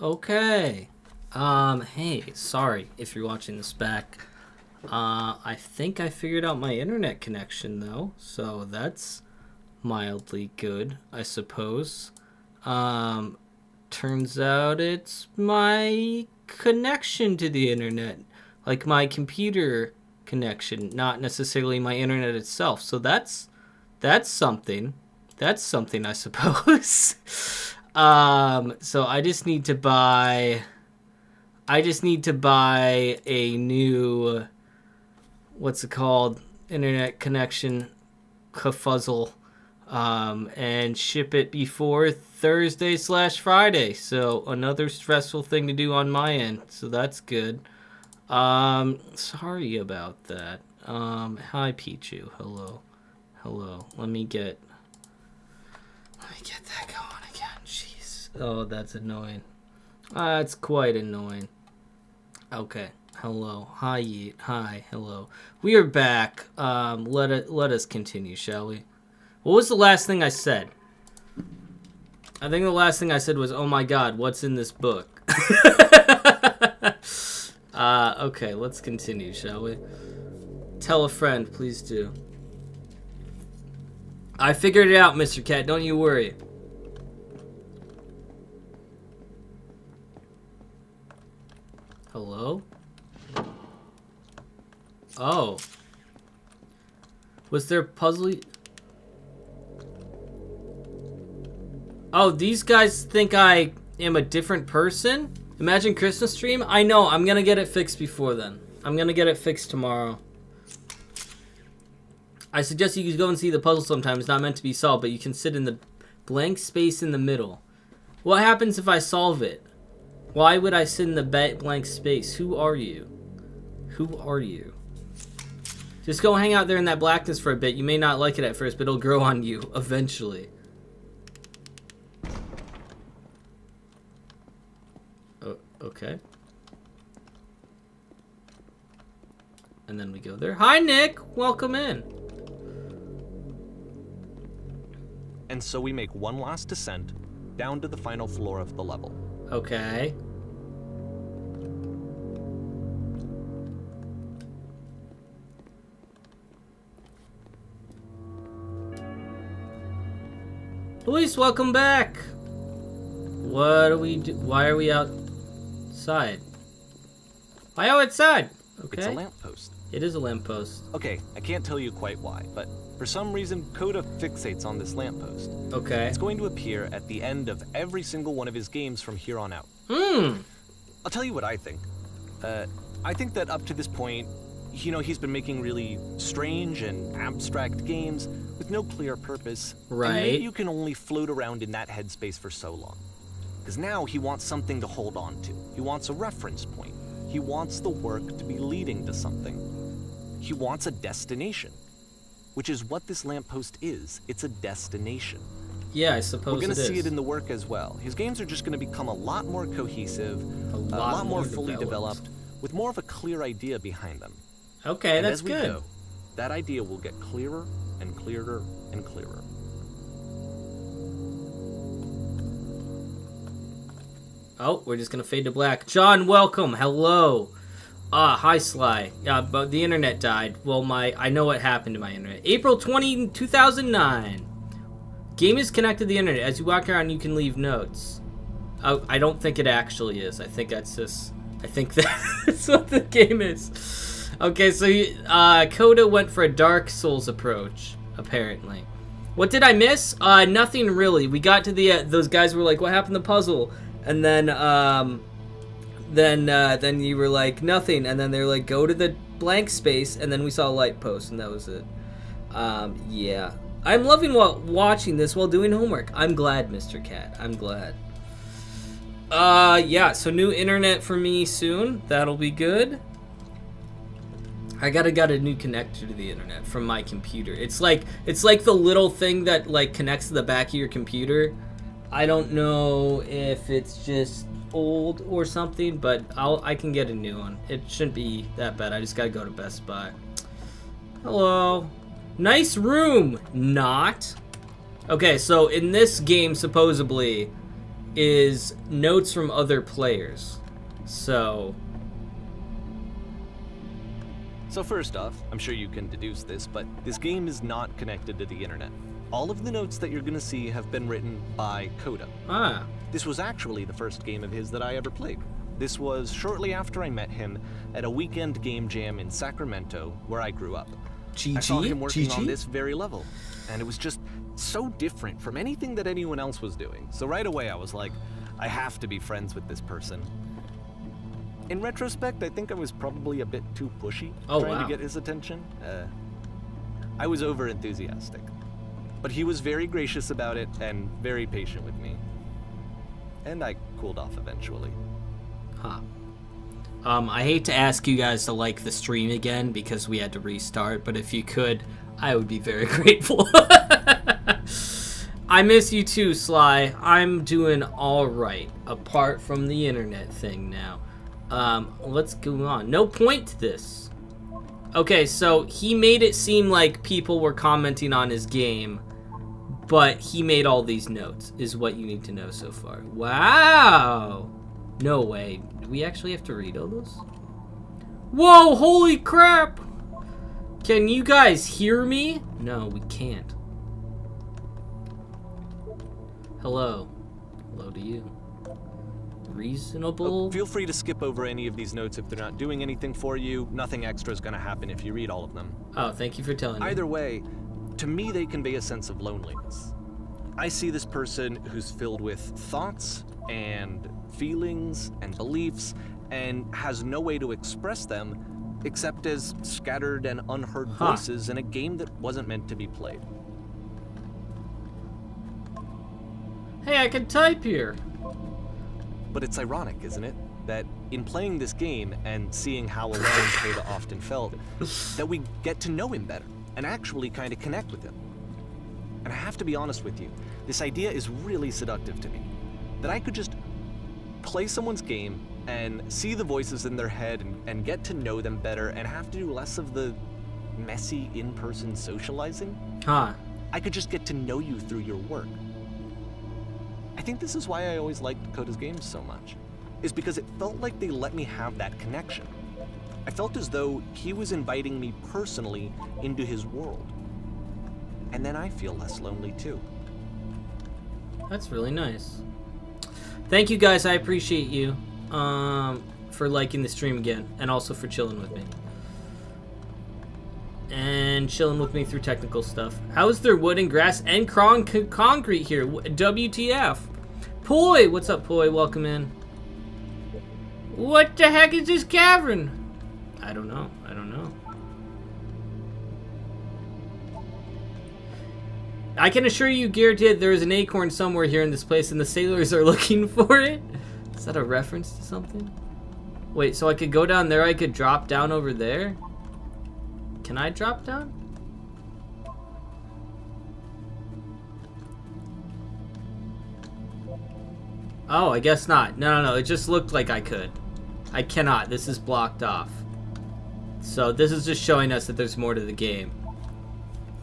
Okay. Hey, sorry if you're watching this back. I think I figured out my internet connection though, so that's mildly good, I suppose. Turns out it's my connection to the internet, like my computer connection, not necessarily my internet itself. So that's something. That's something, I suppose. So I just need to buy a new, what's it called, internet connection kerfuzzle, and ship it before Thursday/Friday. So another stressful thing to do on my end. So that's good. Sorry about that. Hi Pichu. Hello. Let me get that going again. Jeez. Oh, that's annoying. That's quite annoying. Okay. Hello. Hi, Yeet. Hi. Hello. We are back. Let us continue, shall we? What was the last thing I said? I think the last thing I said was, "Oh my God, what's in this book?" Okay. Let's continue, shall we? Tell a friend, please do. I figured it out, Mr. Cat. Don't you worry. Hello? Oh. Was there puzzle? Oh, these guys think I am a different person? Imagine Christmas stream? I know, I'm gonna get it fixed before then. I'm gonna get it fixed tomorrow. I suggest you go and see the puzzle sometime. It's not meant to be solved, but you can sit in the blank space in the middle. What happens if I solve it? Why would I sit in the blank space? Who are you? Who are you? Just go hang out there in that blackness for a bit. You may not like it at first, but it'll grow on you eventually. Oh, okay. And then we go there. Hi, Nick. Welcome in. And so we make one last descent down to the final floor of the level. Okay. Luis, welcome back. What do we do? Why are we outside? Why outside? Okay. It's a lamppost. It is a lamppost. Okay, I can't tell you quite why, but for some reason, Coda fixates on this lamppost. Okay. It's going to appear at the end of every single one of his games from here on out. I'll tell you what I think. I think that up to this point, you know, he's been making really strange and abstract games with no clear purpose. Right. And maybe you can only float around in that headspace for so long. Because now he wants something to hold on to. He wants a reference point. He wants the work to be leading to something. He wants a destination. Which is what this lamppost is. It's a destination. Yeah, I suppose we're going to see is. it in the work as well. His games are just going to become a lot more cohesive, a lot more fully developed, with more of a clear idea behind them. Okay, and that's as we good. go, that idea will get clearer and clearer and clearer. Oh, we're just going to fade to black. John, welcome. Hello. Hi, Sly. But the internet died. Well, I know what happened to my internet. April 20, 2009. Game is connected to the internet. As you walk around, you can leave notes. Oh, I don't think it actually is. I think that's what the game is. Okay, so Coda went for a Dark Souls approach, apparently. What did I miss? Nothing really. We got to the those guys were like, "What happened to the puzzle?" And then you were like, "Nothing." And then they're like, "Go to the blank space." And then we saw a light post, and that was it. Yeah. I'm loving watching this while doing homework. I'm glad, Mr. Cat. I'm glad. Yeah, so new internet for me soon. That'll be good. I got a new connector to the internet from my computer. It's like the little thing that like connects to the back of your computer. I don't know if it's just old or something, but I can get a new one. It shouldn't be that bad. I just gotta go to Best Buy. Hello. Nice room. Not. Okay, so in this game, supposedly, is notes from other players. So first off, I'm sure you can deduce this, but this game is not connected to the internet. All of the notes that you're gonna see have been written by Coda. Ah. This was actually the first game of his that I ever played. This was shortly after I met him at a weekend game jam in Sacramento, where I grew up. I saw him working on this very level, and it was just so different from anything that anyone else was doing. So right away I was like, I have to be friends with this person. In retrospect, I think I was probably a bit too pushy trying to get his attention. I was over enthusiastic. But he was very gracious about it and very patient with me. And I cooled off eventually. Huh. I hate to ask you guys to like the stream again because we had to restart, but if you could, I would be very grateful. I miss you too, Sly. I'm doing all right, apart from the internet thing now. Let's go on. No point to this. Okay, so he made it seem like people were commenting on his game, but he made all these notes, is what you need to know so far. Wow! No way. Do we actually have to read all those? Whoa, holy crap! Can you guys hear me? No, we can't. Hello. Hello to you. Reasonable? Feel free to skip over any of these notes if they're not doing anything for you. Nothing extra is going to happen if you read all of them. Oh, thank you for telling me. Either way, to me they convey a sense of loneliness. I see this person who's filled with thoughts and feelings and beliefs and has no way to express them except as scattered and unheard voices in a game that wasn't meant to be played. Hey, I can type here. But it's ironic, isn't it? That in playing this game and seeing how alone Coda often felt, that we get to know him better and actually kind of connect with him. And I have to be honest with you, this idea is really seductive to me. That I could just play someone's game and see the voices in their head and get to know them better and have to do less of the messy in-person socializing. Huh. I could just get to know you through your work. I think this is why I always liked Coda's games so much, is because it felt like they let me have that connection. I felt as though he was inviting me personally into his world. And then I feel less lonely too. That's really nice. Thank you guys, I appreciate you for liking the stream again, and also for chilling with me. And chilling with me through technical stuff. How is there wood and grass and concrete here? WTF? Poi! What's up, Poi? Welcome in. What the heck is this cavern? I don't know. I don't know. I can assure you, guaranteed, there is an acorn somewhere here in this place, and the sailors are looking for it. Is that a reference to something? Wait, so I could go down there, I could drop down over there? Can I drop down? Oh, I guess not. No, it just looked like I could. I cannot. This is blocked off. So this is just showing us that there's more to the game.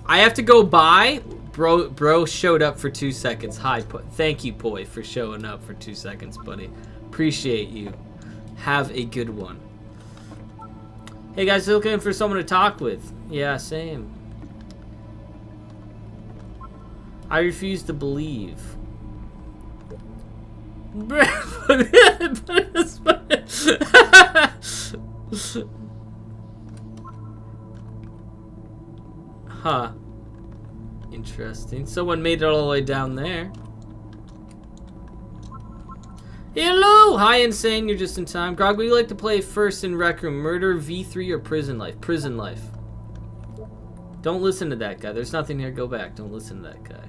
I have to go by. Bro showed up for 2 seconds. Hi, thank you, Poi, for showing up for 2 seconds, buddy. Appreciate you. Have a good one. Hey guys, looking for someone to talk with. Yeah, same. I refuse to believe. Huh. Interesting. Someone made it all the way down there. Hello! Hi, Insane. You're just in time. Grog, would you like to play first in Rec Room? Murder, V3, or Prison Life? Prison Life. Don't listen to that guy. There's nothing here. Go back. Don't listen to that guy.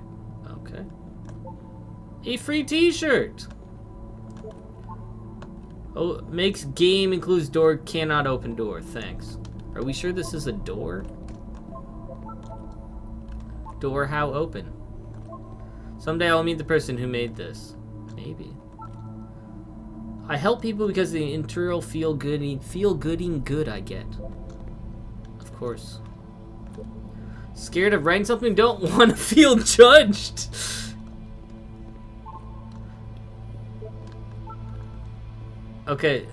Okay. A free t-shirt! Oh, makes game, includes door, cannot open door. Thanks. Are we sure this is a door? Door how open? Someday I'll meet the person who made this. Maybe. I help people because the internal feel-gooding good I get. Of course. Scared of writing something? Don't want to feel judged. Okay.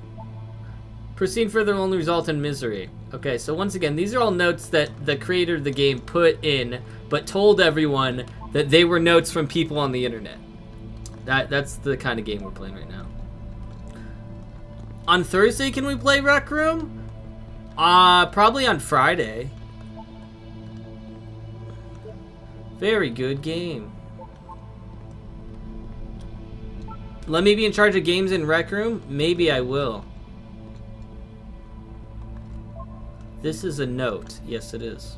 Proceed further will only result in misery. Okay, so once again, these are all notes that the creator of the game put in, but told everyone that they were notes from people on the internet. That's the kind of game we're playing right now. On Thursday, can we play Rec Room? Probably on Friday. Very good game. Let me be in charge of games in Rec Room? Maybe I will. This is a note. Yes, it is.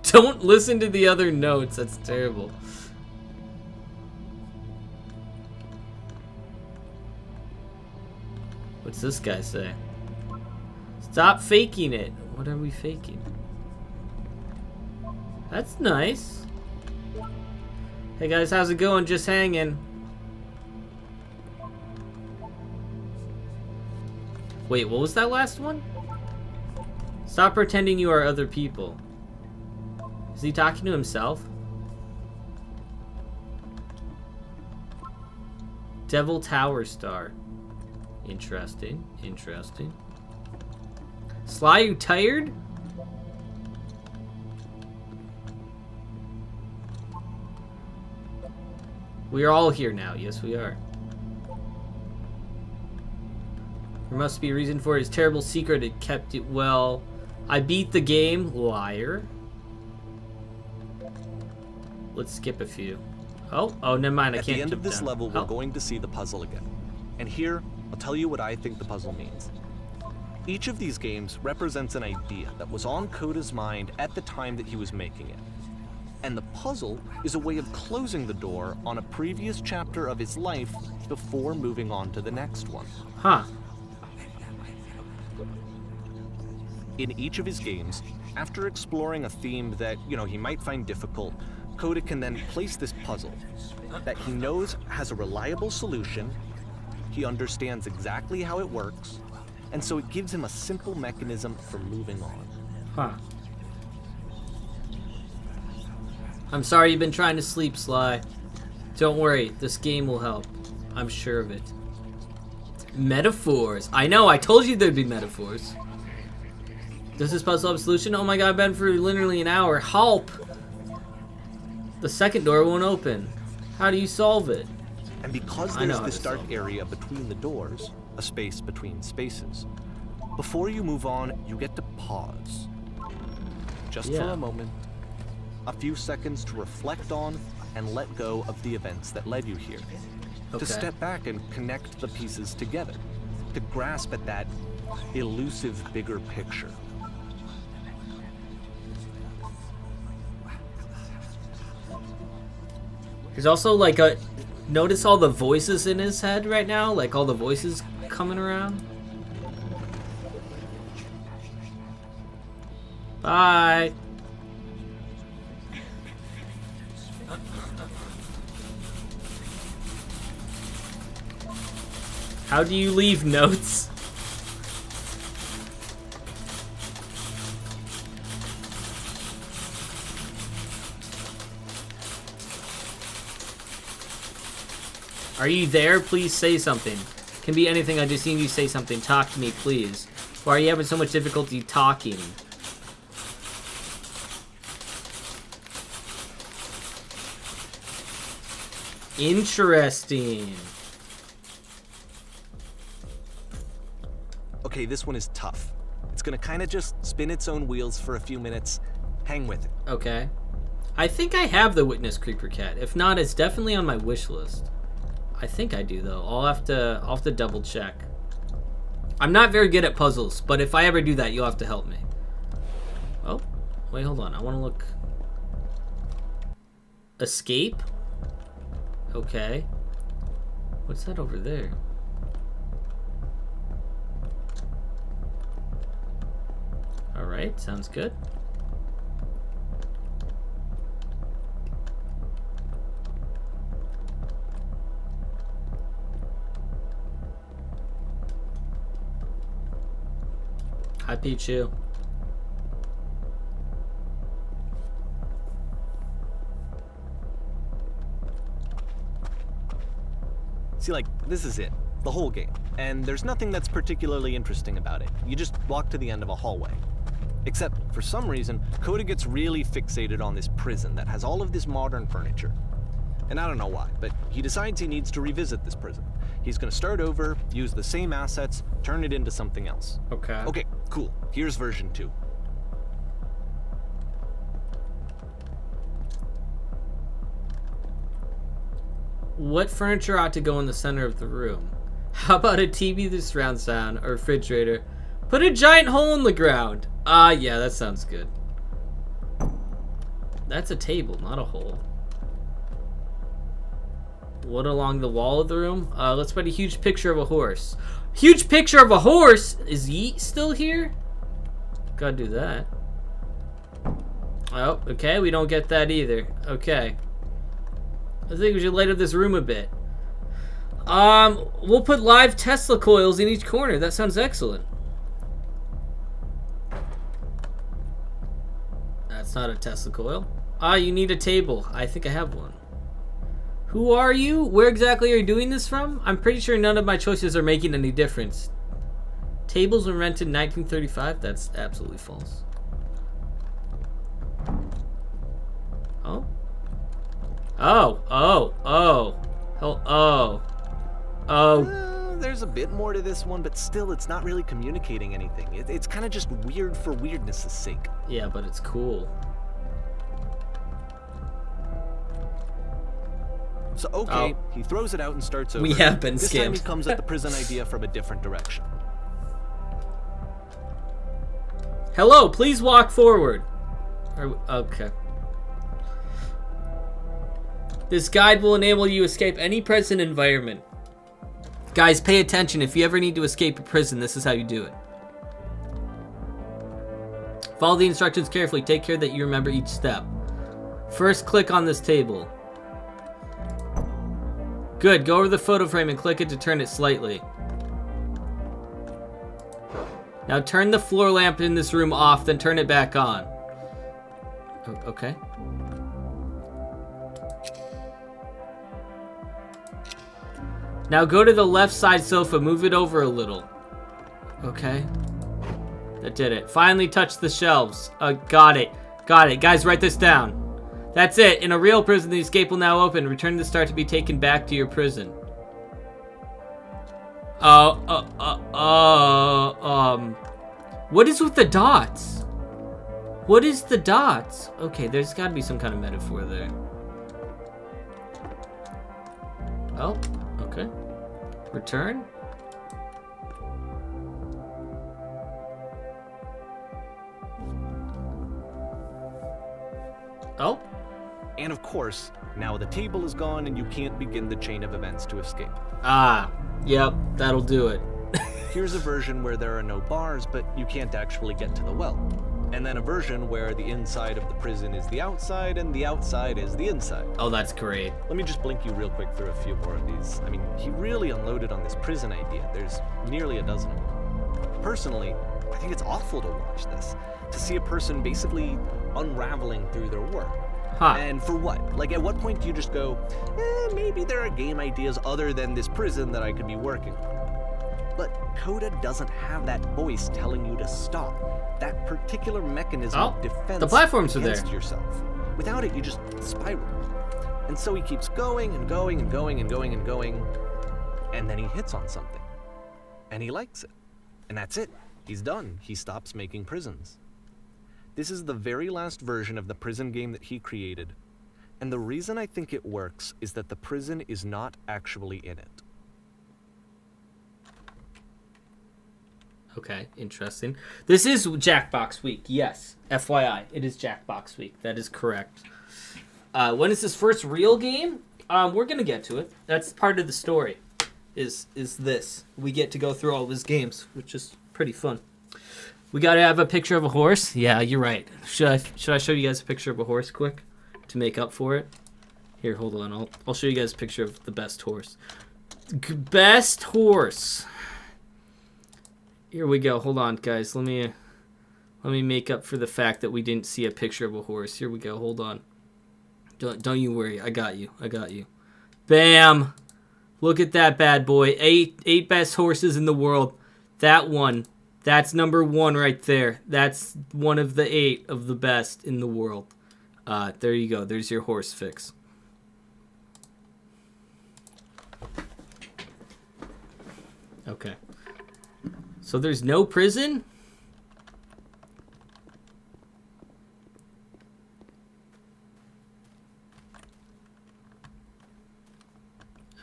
Don't listen to the other notes. That's terrible. What's this guy say? Stop faking it. What are we faking? That's nice. Hey guys, how's it going? Just hanging. Wait, what was that last one? Stop pretending you are other people. Is he talking to himself? Devil Tower Star. Interesting. Interesting. Sly, you tired? We are all here now. Yes, we are. There must be a reason for his terrible secret. It kept it well. I beat the game. Liar. Let's skip a few. Oh, never mind. I can't. At the end of jump this down. level, we're going to see the puzzle again. And here, I'll tell you what I think the puzzle means. Each of these games represents an idea that was on Coda's mind at the time that he was making it. And the puzzle is a way of closing the door on a previous chapter of his life before moving on to the next one. Huh. In each of his games, after exploring a theme that, he might find difficult, Coda can then place this puzzle that he knows has a reliable solution, he understands exactly how it works, and so it gives him a simple mechanism for moving on. Huh. I'm sorry you've been trying to sleep, Sly. Don't worry, this game will help. I'm sure of it. Metaphors. I know, I told you there'd be metaphors. Does this puzzle have a solution? Oh my god, I've been for literally an hour. Help! The second door won't open. How do you solve it? And because there's this dark area between the doors, a space between spaces, before you move on, you get to pause. Just for a moment. A few seconds to reflect on and let go of the events that led you here. Okay. To step back and connect the pieces together. To grasp at that elusive bigger picture. There's also like a... Notice all the voices in his head right now? Like all the voices coming around? Bye! How do you leave notes? Are you there? Please say something. Can be anything. I just need you to say something. Talk to me, please. Why are you having so much difficulty talking? Interesting. Okay, this one is tough. It's gonna kind of just spin its own wheels for a few minutes. Hang with it. Okay. I think I have the Witness Creeper Cat. If not, it's definitely on my wish list. I think I do though. I'll have to double check. I'm not very good at puzzles, but if I ever do that, you'll have to help me. Oh, wait, hold on. I want to look. Escape? Okay. What's that over there? Alright, sounds good. Hi, Pichu. See, like, this is it. The whole game. And there's nothing that's particularly interesting about it. You just walk to the end of a hallway. Except, for some reason, Coda gets really fixated on this prison that has all of this modern furniture. And I don't know why, but he decides he needs to revisit this prison. He's gonna start over, use the same assets, turn it into something else. Okay. Okay, cool. Here's version 2. What furniture ought to go in the center of the room? How about a TV with surround sound, or refrigerator? Put a giant hole in the ground. Yeah, that sounds good. That's a table, not a hole. What along the wall of the room? Let's put a huge picture of a horse. Huge picture of a horse? Is Yeet still here? Gotta do that. Oh, okay, we don't get that either. Okay. I think we should light up this room a bit. We'll put live Tesla coils in each corner. That sounds excellent. That's not a Tesla coil. You need a table. I think I have one. Who are you? Where exactly are you doing this from? I'm pretty sure none of my choices are making any difference. Tables were rented in 1935? That's absolutely false. Oh? There's a bit more to this one, but still, it's not really communicating anything. It's kind of just weird for weirdness' sake. Yeah, but it's cool. So, okay, he throws it out and starts over. We have been This scammed. time he comes at the prison idea from a different direction. Hello, please walk forward. Okay. This guide will enable you to escape any prison environment. Guys, pay attention. If you ever need to escape a prison, this is how you do it. Follow the instructions carefully. Take care that you remember each step. First, click on this table. Good. Go over the photo frame and click it to turn it slightly. Now turn the floor lamp in this room off, then turn it back on. Okay. Now go to the left side sofa, move it over a little. Okay. That did it. Finally touch the shelves. Got it. Got it. Guys, write this down. That's it. In a real prison, the escape will now open. Return to the start to be taken back to your prison. What is with the dots? What is the dots? Okay, there's got to be some kind of metaphor there. Oh, okay. Return. Oh. And of course, now the table is gone and you can't begin the chain of events to escape. Yep, that'll do it. Here's a version where there are no bars, but you can't actually get to the well. And then a version where the inside of the prison is the outside and the outside is the inside. Oh, that's great. Let me just blink you real quick through a few more of these. I mean, he really unloaded on this prison idea. There's nearly a dozen of them. Personally, I think it's awful to watch this. To see a person basically unraveling through their work. Huh. And for what? Like, at what point do you just go, maybe there are game ideas other than this prison that I could be working on? But Coda doesn't have that voice telling you to stop. That particular mechanism of defense the platforms are against there. yourself. Without it, you just spiral. And so he keeps going and going and going and going and going, and then he hits on something. And he likes it. And that's it. He's done. He stops making prisons. This is the very last version of the prison game that he created. And the reason I think it works is that the prison is not actually in it. Okay, interesting. This is Jackbox Week, yes. FYI, it is Jackbox Week. That is correct. When is his first real game? We're gonna get to it. That's part of the story. Is this? We get to go through all of his games, which is pretty fun. We gotta have a picture of a horse. Yeah, you're right. Should I show you guys a picture of a horse quick to make up for it? Here, hold on. I'll show you guys a picture of the best horse. Best horse. Here we go. Hold on, guys. Let me make up for the fact that we didn't see a picture of a horse. Here we go. Hold on. Don't you worry. I got you. Bam. Look at that bad boy. Eight best horses in the world. That one. That's number 1 right there. That's one of the 8 of the best in the world. There you go. There's your horse fix. Okay. So there's no prison?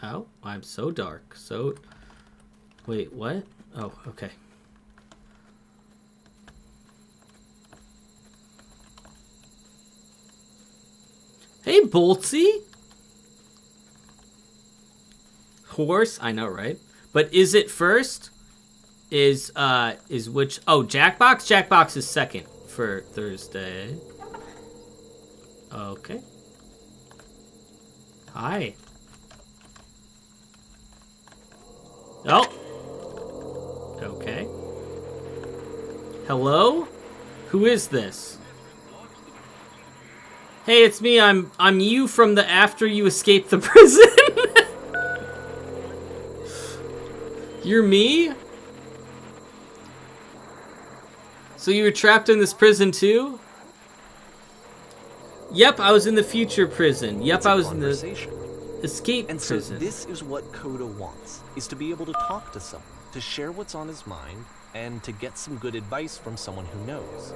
Oh, I'm so dark. So, wait, what? Oh, okay. Hey, Boltsy. Horse, I know, right? But is it first? Is which? Oh, Jackbox. Jackbox is second for Thursday. Okay. Hi. Oh. Okay. Hello? Who is this? Hey, it's me. I'm you from the after you escaped the prison. You're me? So you were trapped in this prison too? Yep, I was in the future prison. Yep, I was in the escape and prison. So this is what Coda wants, is to be able to talk to someone, to share what's on his mind, and to get some good advice from someone who knows.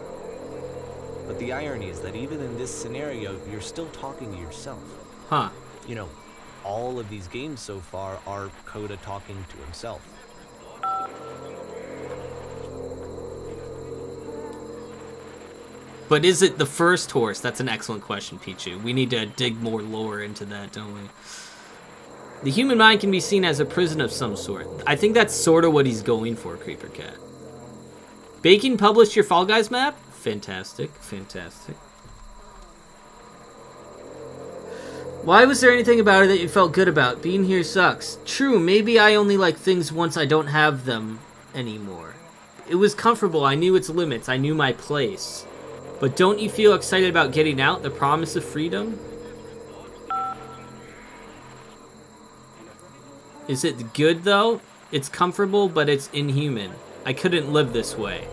But the irony is that even in this scenario, you're still talking to yourself. Huh. You know, all of these games so far are Coda talking to himself. But is it the first horse? That's an excellent question, Pichu. We need to dig more lore into that, don't we? The human mind can be seen as a prison of some sort. I think that's sort of what he's going for, Creeper Cat. Bacon published your Fall Guys map? Fantastic, fantastic. Why was there anything about it that you felt good about? Being here sucks. True, maybe I only like things once I don't have them anymore. It was comfortable, I knew its limits, I knew my place. But don't you feel excited about getting out? The promise of freedom? Is it good, though? It's comfortable, but it's inhuman. I couldn't live this way.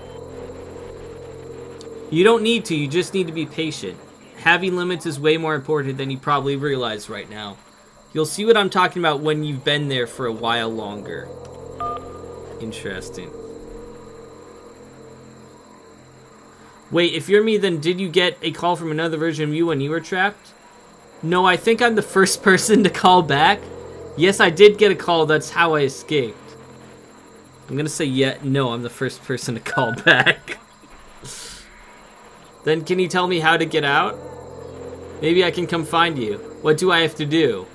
You don't need to, you just need to be patient. Having limits is way more important than you probably realize right now. You'll see what I'm talking about when you've been there for a while longer. Interesting. Wait, if you're me, then did you get a call from another version of you when you were trapped? No, I think I'm the first person to call back. Yes, I did get a call. That's how I escaped. I'm gonna say no, I'm the first person to call back. Then can you tell me how to get out? Maybe I can come find you. What do I have to do?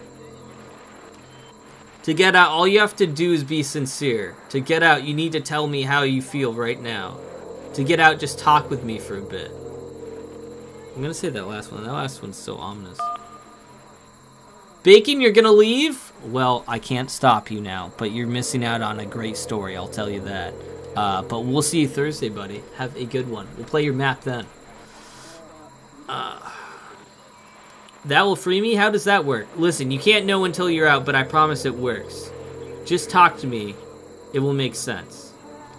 To get out, all you have to do is be sincere. To get out, you need to tell me how you feel right now. To get out, just talk with me for a bit. I'm gonna say that last one. That last one's so ominous. Bacon, you're gonna leave? Well, I can't stop you now, but you're missing out on a great story, I'll tell you that. But we'll see you Thursday, buddy. Have a good one. We'll play your map then. That will free me? How does that work? Listen, you can't know until you're out, but I promise it works. Just talk to me. It will make sense.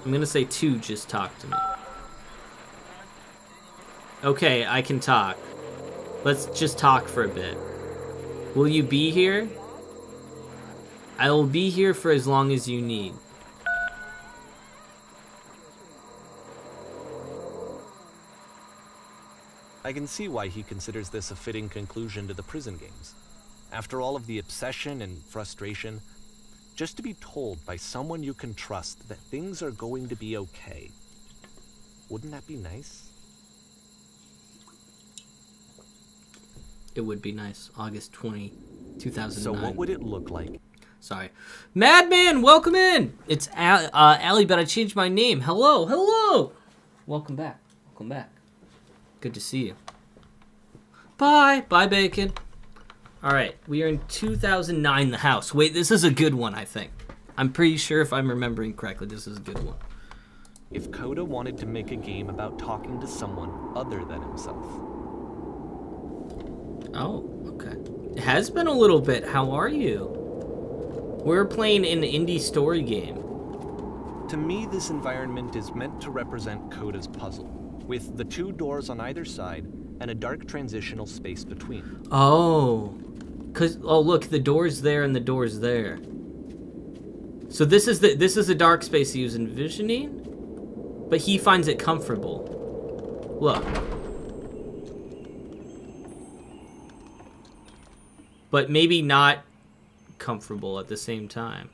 I'm gonna say just talk to me. Okay, I can talk. Let's just talk for a bit. Will you be here? I will be here for as long as you need. I can see why he considers this a fitting conclusion to the prison games. After all of the obsession and frustration, just to be told by someone you can trust that things are going to be okay. Wouldn't that be nice? It would be nice. August 20, 2009. So what would it look like? Sorry. Madman, welcome in! It's Allie, but I changed my name. Hello, hello! Welcome back. Welcome back. Good to see you. Bye. Bye, Bacon. Alright, we are in 2009, The House. Wait, this is a good one, I think. I'm pretty sure if I'm remembering correctly, this is a good one. If Coda wanted to make a game about talking to someone other than himself. Oh, okay. It has been a little bit. How are you? We're playing an indie story game. To me, this environment is meant to represent Coda's puzzle, with the 2 doors on either side and a dark transitional space between. Oh. Oh look, the door's there and the door's there. So this is the dark space he was envisioning, but he finds it comfortable. Look. But maybe not comfortable at the same time.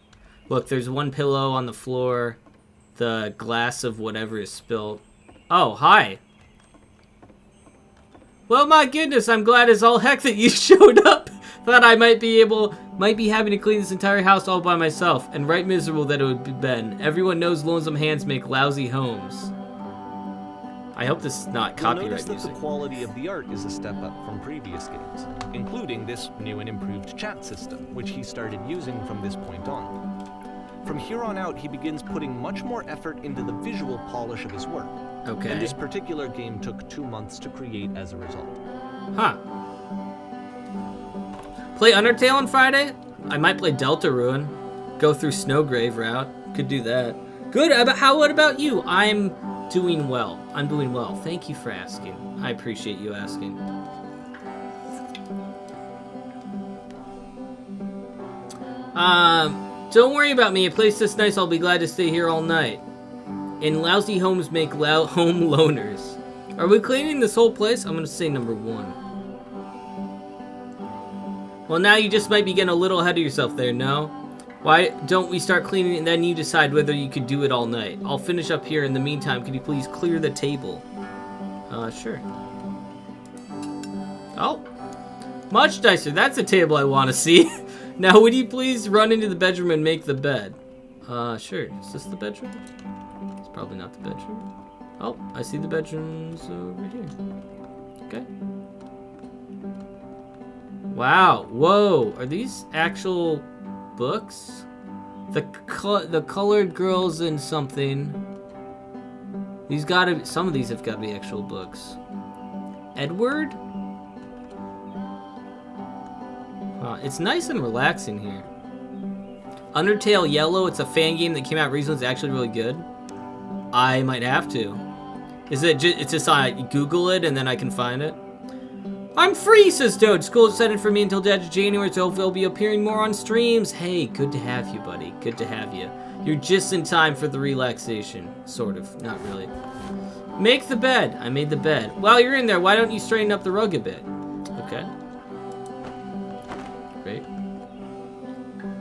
Look, there's one pillow on the floor. The glass of whatever is spilled. Oh, hi. Well, my goodness, I'm glad as all heck that you showed up. Thought I might be having to clean this entire house all by myself, and right miserable that it would have been. Everyone knows lonesome hands make lousy homes. I hope this is not copyright You'll notice music. that the quality of the art is a step up from previous games, including this new and improved chat system, which he started using from this point on. From here on out, he begins putting much more effort into the visual polish of his work. Okay. And this particular game took 2 months to create as a result. Huh. Play Undertale on Friday? I might play Deltarune. Go through Snowgrave route. Could do that. Good. What about you? I'm doing well. I'm doing well. Thank you for asking. I appreciate you asking. Don't worry about me. A place this nice, I'll be glad to stay here all night. And lousy homes make home loners. Are we cleaning this whole place? I'm gonna say number 1. Well, now you just might be getting a little ahead of yourself there, no? Why don't we start cleaning and then you decide whether you could do it all night? I'll finish up here. In the meantime, can you please clear the table? Sure. Oh. Much nicer. That's a table I want to see. Now, would you please run into the bedroom and make the bed? Sure. Is this the bedroom? It's probably not the bedroom. Oh, I see the bedrooms over here. Okay. Wow. Whoa. Are these actual books? The colored girls in something. Some of these have got to be actual books. Edward? It's nice and relaxing here. Undertale Yellow, it's a fan game that came out recently. It's actually really good. I might have to. It's just I Google it and then I can find it. I'm free, says Toad. School is set for me until the end of January, so hopefully I'll be appearing more on streams. Hey, good to have you, buddy. Good to have you. You're just in time for the relaxation. Sort of. Not really. Make the bed. I made the bed. While you're in there, why don't you straighten up the rug a bit? Okay. Great.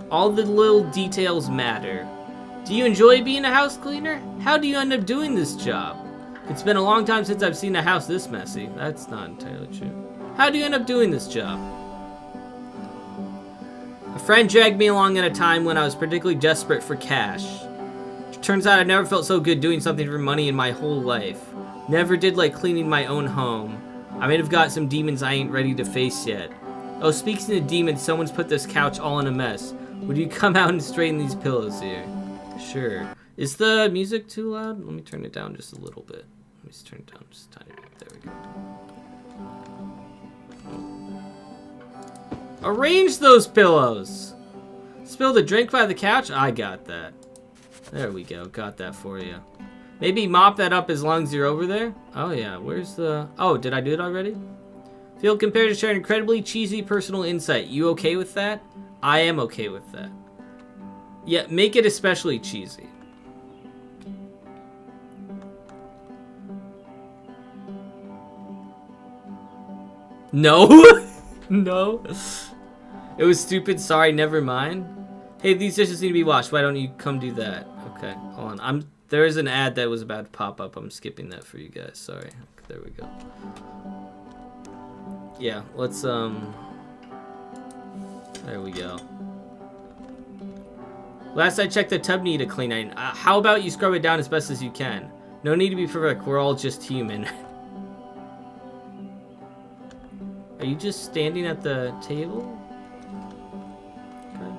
All the little details matter. Do you enjoy being a house cleaner? How do you end up doing this job? It's been a long time since I've seen a house this messy. That's not entirely true. How do you end up doing this job? A friend dragged me along at a time when I was particularly desperate for cash. Turns out I never felt so good doing something for money in my whole life. Never did like cleaning my own home. I may have got some demons I ain't ready to face yet. Oh, speaking of demons, someone's put this couch all in a mess. Would you come out and straighten these pillows here? Sure. Is the music too loud? Let me turn it down just a little bit. Let me just turn it down just a tiny bit. There we go. Arrange those pillows! Spilled a drink by the couch? I got that. There we go. Got that for you. Maybe mop that up as long as you're over there? Oh, yeah. Where's the... Oh, did I do it already? Field compared to share an incredibly cheesy personal insight. You okay with that? I am okay with that. Yeah, make it especially cheesy. No? No? It was stupid. Sorry, never mind. Hey, these dishes need to be washed. Why don't you come do that? Okay, hold on. There is an ad that was about to pop up. I'm skipping that for you guys. Sorry. There we go. Yeah, let's, there we go. Last I checked, the tub needed cleaning. How about you scrub it down as best as you can? No need to be perfect. We're all just human. Are you just standing at the table? Okay.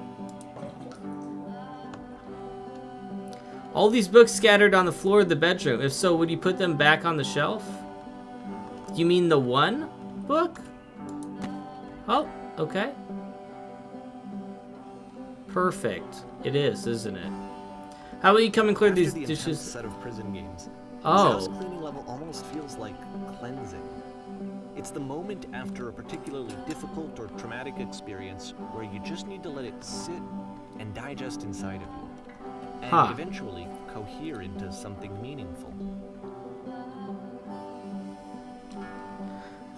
All these books scattered on the floor of the bedroom. If so, would you put them back on the shelf? You mean the one book? Oh, okay. Perfect. It is, isn't it? How about you come and clear After these the dishes? intense set of prison games, this Oh. house cleaning level almost feels like cleansing. It's the moment after a particularly difficult or traumatic experience where you just need to let it sit and digest inside of you, and eventually cohere into something meaningful.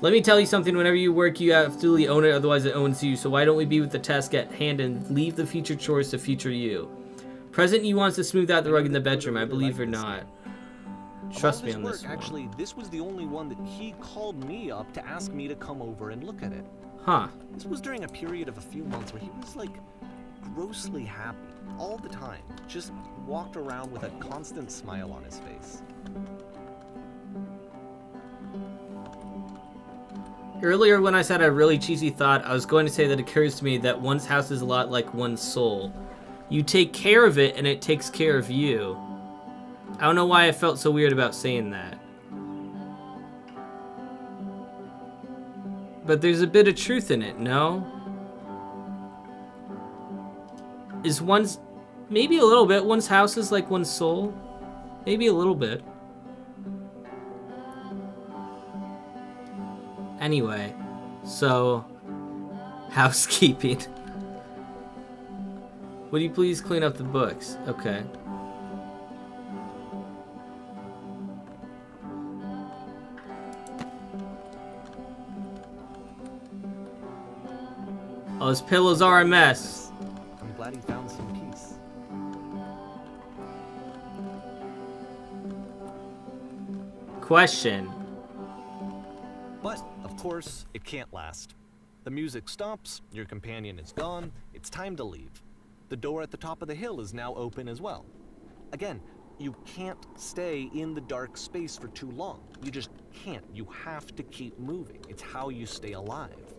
Let me tell you something, whenever you work, you absolutely own it, otherwise it owns you. So why don't we be with the task at hand and leave the future chores to future you? Present you wants to smooth out the rug in the bedroom, I believe or not. Trust me on this one. Actually, this was the only one that he called me up to ask me to come over and look at it. Huh. This was during a period of a few months where he was like grossly happy all the time. Just walked around with a constant smile on his face. Earlier when I said a really cheesy thought, I was going to say that it occurs to me that one's house is a lot like one's soul. You take care of it and it takes care of you. I don't know why I felt so weird about saying that. But there's a bit of truth in it, no? Is one's... maybe a little bit. One's house is like one's soul. Maybe a little bit. Anyway, so... housekeeping. Would you please clean up the books? Okay. Oh, his pillows are a mess. I'm glad he found some peace. Question. But, of course, it can't last. The music stops, your companion is gone, it's time to leave. The door at the top of the hill is now open as well. Again, you can't stay in the dark space for too long. You just can't. You have to keep moving. It's how you stay alive.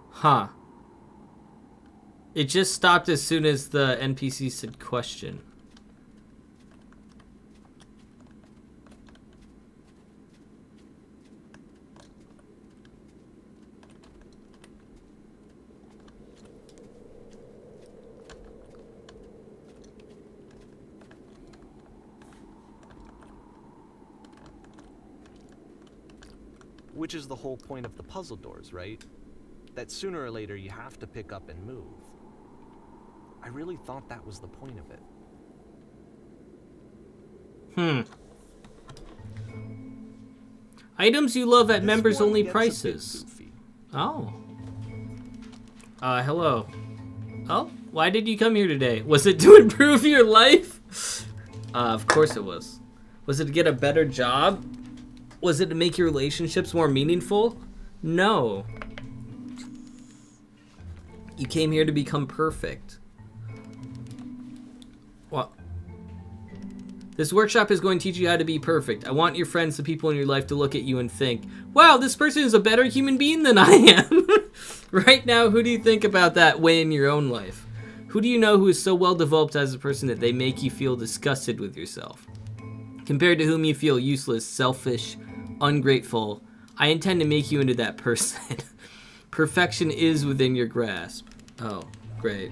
Huh. It just stopped as soon as the NPC said question. Which is the whole point of the puzzle doors, right? That sooner or later you have to pick up and move. I really thought that was the point of it. Items you love at members only prices. Oh. Hello. Oh, why did you come here today? Was it to improve your life? Of course it was. Was it to get a better job? Was it to make your relationships more meaningful? No. You came here to become perfect. What? This workshop is going to teach you how to be perfect. I want your friends, the people in your life, to look at you and think, wow, this person is a better human being than I am. Right now, who do you think about that way in your own life? Who do you know who is so well developed as a person that they make you feel disgusted with yourself? Compared to whom you feel useless, selfish, ungrateful, I intend to make you into that person. Perfection is within your grasp. Oh, great.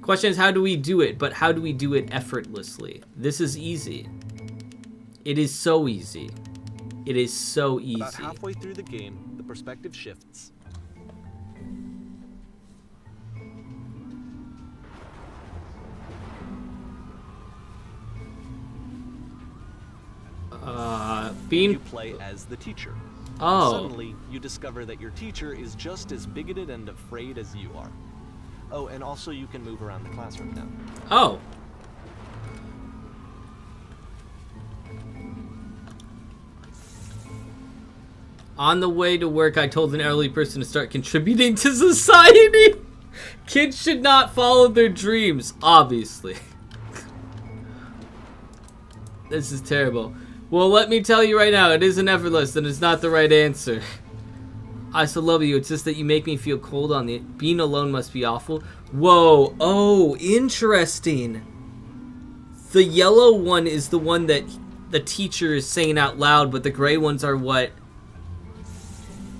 Question is, how do we do it? But how do we do it effortlessly? This is easy. It is so easy. It is so easy. About halfway through the game, the perspective shifts. You play as the teacher. Oh. Suddenly, you discover that your teacher is just as bigoted and afraid as you are. Oh, and also you can move around the classroom now. Oh. On the way to work, I told an elderly person to start contributing to society. Kids should not follow their dreams, obviously. This is terrible. Well, let me tell you right now, it isn't effortless and it's not the right answer. I still love you, it's just that you make me feel cold on the... Being alone must be awful. Whoa, oh, interesting. The yellow one is the one that the teacher is saying out loud, but the gray ones are what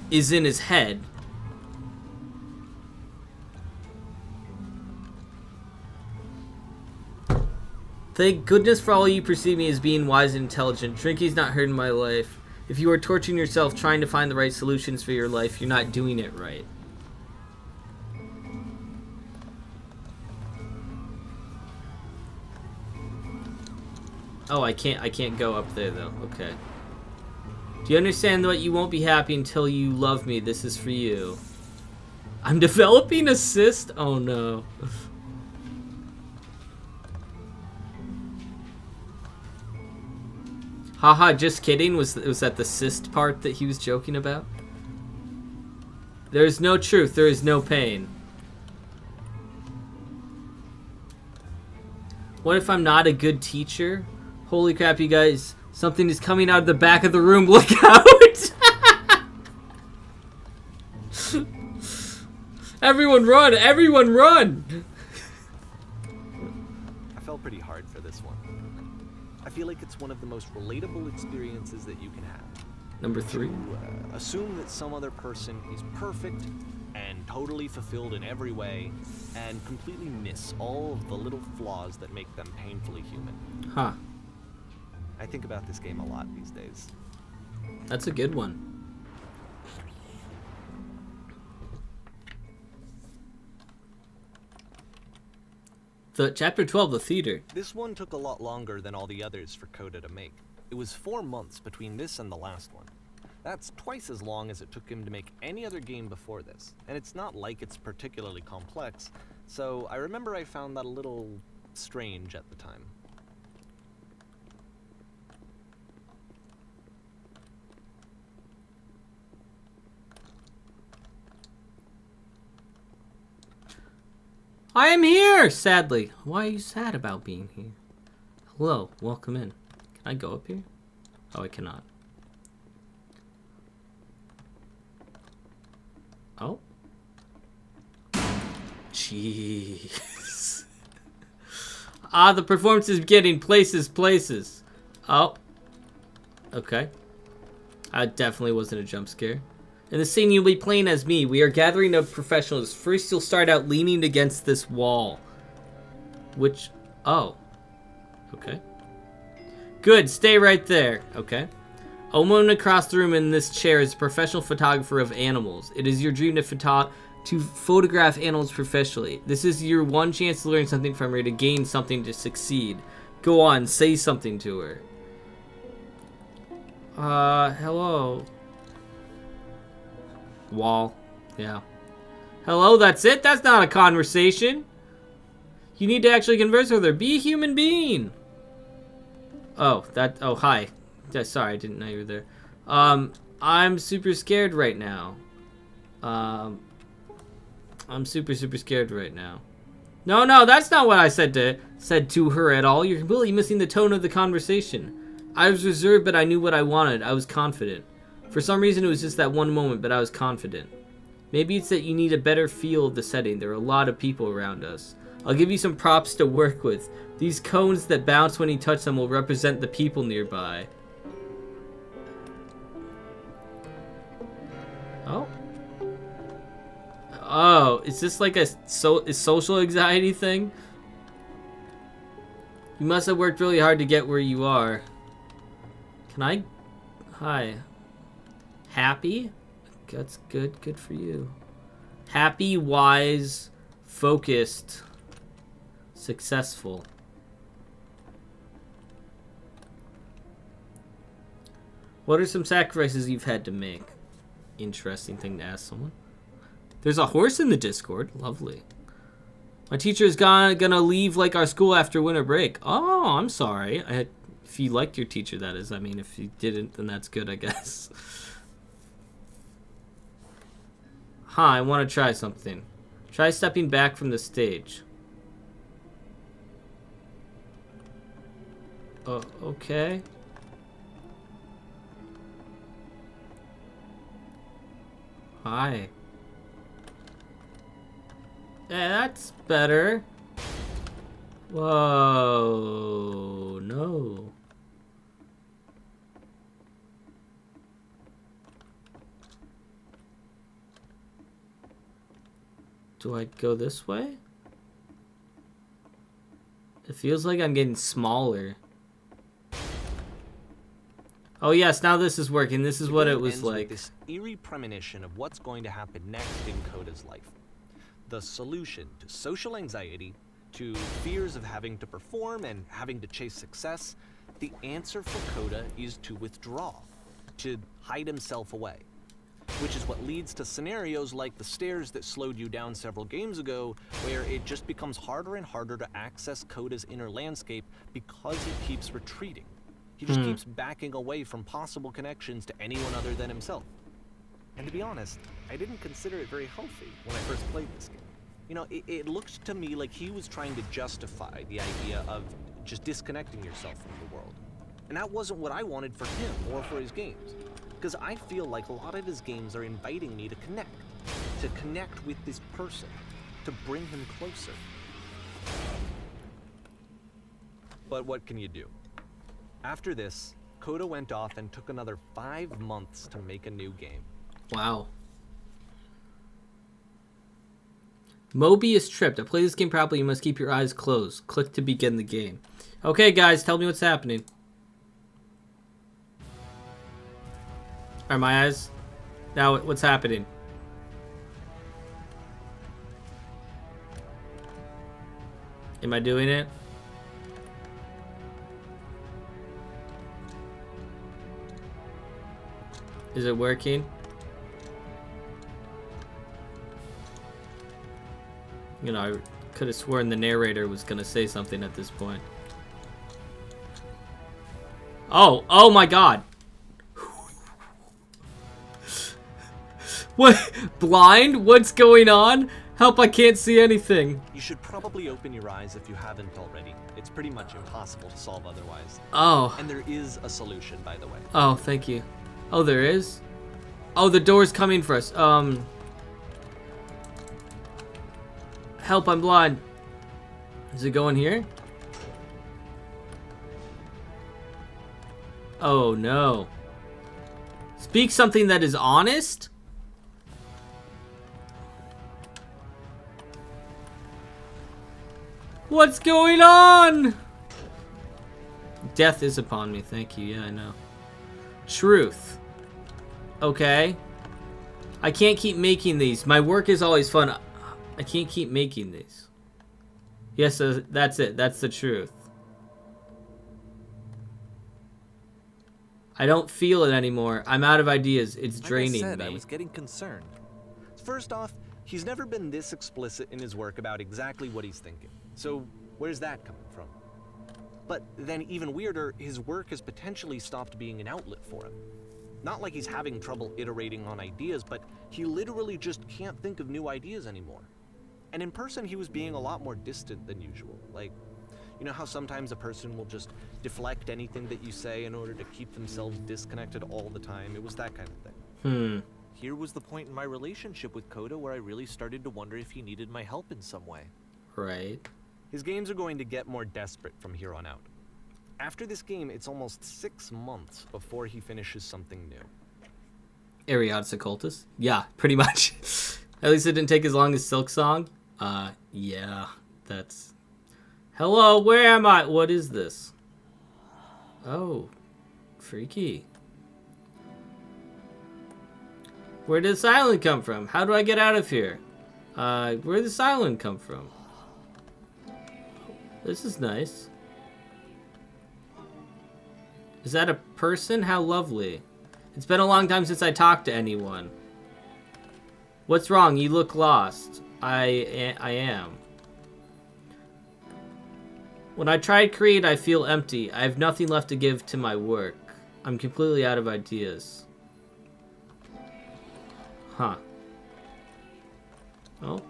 is in his head. Thank goodness for all you perceive me as being wise and intelligent. Drinking's not hurting my life. If you are torturing yourself trying to find the right solutions for your life, you're not doing it right. Oh, I can't go up there though. Okay. Do you understand that you won't be happy until you love me? This is for you. I'm developing a cyst? Oh no. Haha, just kidding. Was that the cyst part that he was joking about? There is no truth, there is no pain. What if I'm not a good teacher? Holy crap, you guys. Something is coming out of the back of the room. Look out! Everyone run! Everyone run! I felt pretty hard for this one. I feel like it's one of the most relatable experiences that you can have. Number 3. Assume that some other person is perfect and totally fulfilled in every way, and completely miss all of the little flaws that make them painfully human. Huh. I think about this game a lot these days. That's a good one. The Chapter 12, the theater. This one took a lot longer than all the others for Coda to make. It was 4 months between this and the last one. That's twice as long as it took him to make any other game before this, and it's not like it's particularly complex, so I remember I found that a little strange at the time. I am here, sadly. Why are you sad about being here? Hello, welcome in. Can I go up here? Oh, I cannot. Oh. Jeez. Ah, the performance is getting places. Oh. Okay. That definitely wasn't a jump scare. In the scene, you'll be playing as me. We are gathering of professionals. First, you'll start out leaning against this wall. Which... Oh. Okay. Good. Stay right there. Okay. A woman across the room in this chair is a professional photographer of animals. It is your dream to photograph animals professionally. This is your one chance to learn something from her, to gain something, to succeed. Go on. Say something to her. Hello. Wall. Yeah. Hello, that's it? That's not a conversation. You need to actually converse with her. Be a human being. Oh, hi. Yeah, sorry, I didn't know you were there. I'm super scared right now. I'm super scared right now. No, that's not what I said to her at all. You're completely missing the tone of the conversation. I was reserved, but I knew what I wanted. I was confident. For some reason, it was just that one moment, but I was confident. Maybe it's that you need a better feel of the setting. There are a lot of people around us. I'll give you some props to work with. These cones that bounce when you touch them will represent the people nearby. Oh. Oh, is this like a social anxiety thing? You must have worked really hard to get where you are. Can I... Hi. Happy? That's good. Good for you. Happy, wise, focused, successful. What are some sacrifices you've had to make? Interesting thing to ask someone. There's a horse in the Discord. Lovely. My teacher is gonna leave like our school after winter break. Oh, I'm sorry. If you liked your teacher, that is. I mean, if you didn't, then that's good, I guess. Huh, I want to try something. Try stepping back from the stage. Oh, okay. Hi. Yeah, that's better. Whoa, no. Do I go this way? It feels like I'm getting smaller. Oh yes, now this is working. This is what it was like. This eerie premonition of what's going to happen next in Coda's life. The solution to social anxiety, to fears of having to perform and having to chase success, the answer for Coda is to withdraw, to hide himself away. Which is what leads to scenarios like the stairs that slowed you down several games ago, where it just becomes harder and harder to access Coda's inner landscape because he keeps retreating. He just keeps backing away from possible connections to anyone other than himself. And to be honest, I didn't consider it very healthy when I first played this game. You know, it looked to me like he was trying to justify the idea of just disconnecting yourself from the world. And that wasn't what I wanted for him or for his games. Because I feel like a lot of his games are inviting me to connect with this person, to bring him closer. But what can you do? After this, Coda went off and took another 5 months to make a new game. Wow. Mobius tripped. To play this game properly, you must keep your eyes closed. Click to begin the game. Okay, guys, tell me what's happening. Are my eyes? Now, what's happening? Am I doing it? Is it working? You know, I could have sworn the narrator was gonna say something at this point. Oh my god! What? Blind? What's going on? Help, I can't see anything. You should probably open your eyes if you haven't already. It's pretty much impossible to solve otherwise. Oh. And there is a solution, by the way. Oh, thank you. Oh, there is? Oh, the door's coming for us. Help, I'm blind. Is it going here? Oh, no. Speak something that is honest? What's going on? Death is upon me. Thank you. Yeah, I know. Truth. Okay. I can't keep making these. My work is always fun. I can't keep making these. Yes, that's it. That's the truth. I don't feel it anymore. I'm out of ideas. It's draining me. I was getting concerned. First off, he's never been this explicit in his work about exactly what he's thinking. So where's that coming from? But then even weirder, his work has potentially stopped being an outlet for him. Not like he's having trouble iterating on ideas, but he literally just can't think of new ideas anymore. And in person, he was being a lot more distant than usual. Like, you know how sometimes a person will just deflect anything that you say in order to keep themselves disconnected all the time? It was that kind of thing. Here was the point in my relationship with Coda where I really started to wonder if he needed my help in some way. Right. His games are going to get more desperate from here on out. After this game, it's almost 6 months before he finishes something new. Ariad's Occultus? Yeah, pretty much. At least it didn't take as long as Silk Song. Yeah, that's... Hello, where am I? What is this? Oh, freaky. Where did this island come from? How do I get out of here? Where did this island come from? This is nice. Is that a person? How lovely. It's been a long time since I talked to anyone. What's wrong? You look lost. I am. When I try to create, I feel empty. I have nothing left to give to my work. I'm completely out of ideas. Huh. Oh.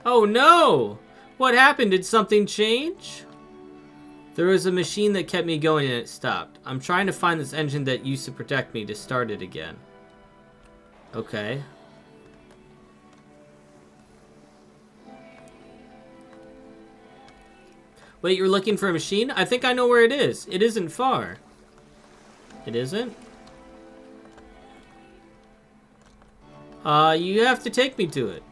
Oh no! What happened? Did something change? There was a machine that kept me going and it stopped. I'm trying to find this engine that used to protect me to start it again. Okay. Wait, you're looking for a machine? I think I know where it is. It isn't far. It isn't? You have to take me to it.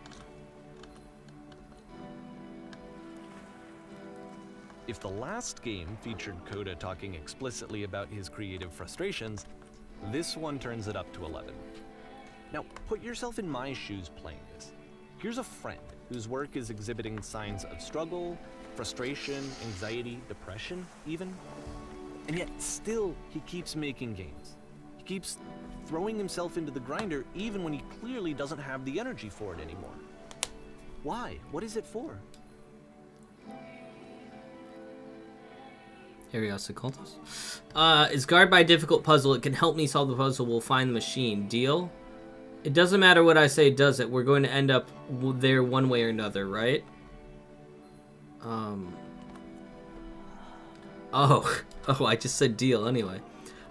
If the last game featured Coda talking explicitly about his creative frustrations, this one turns it up to 11. Now, put yourself in my shoes playing this. Here's a friend whose work is exhibiting signs of struggle, frustration, anxiety, depression, even. And yet, still, he keeps making games. He keeps throwing himself into the grinder even when he clearly doesn't have the energy for it anymore. Why? What is it for? Arios Occultus. Is guarded by a difficult puzzle. It can help me solve the puzzle. We'll find the machine. Deal? It doesn't matter what I say, does it? We're going to end up there one way or another, right? Oh, I just said deal anyway.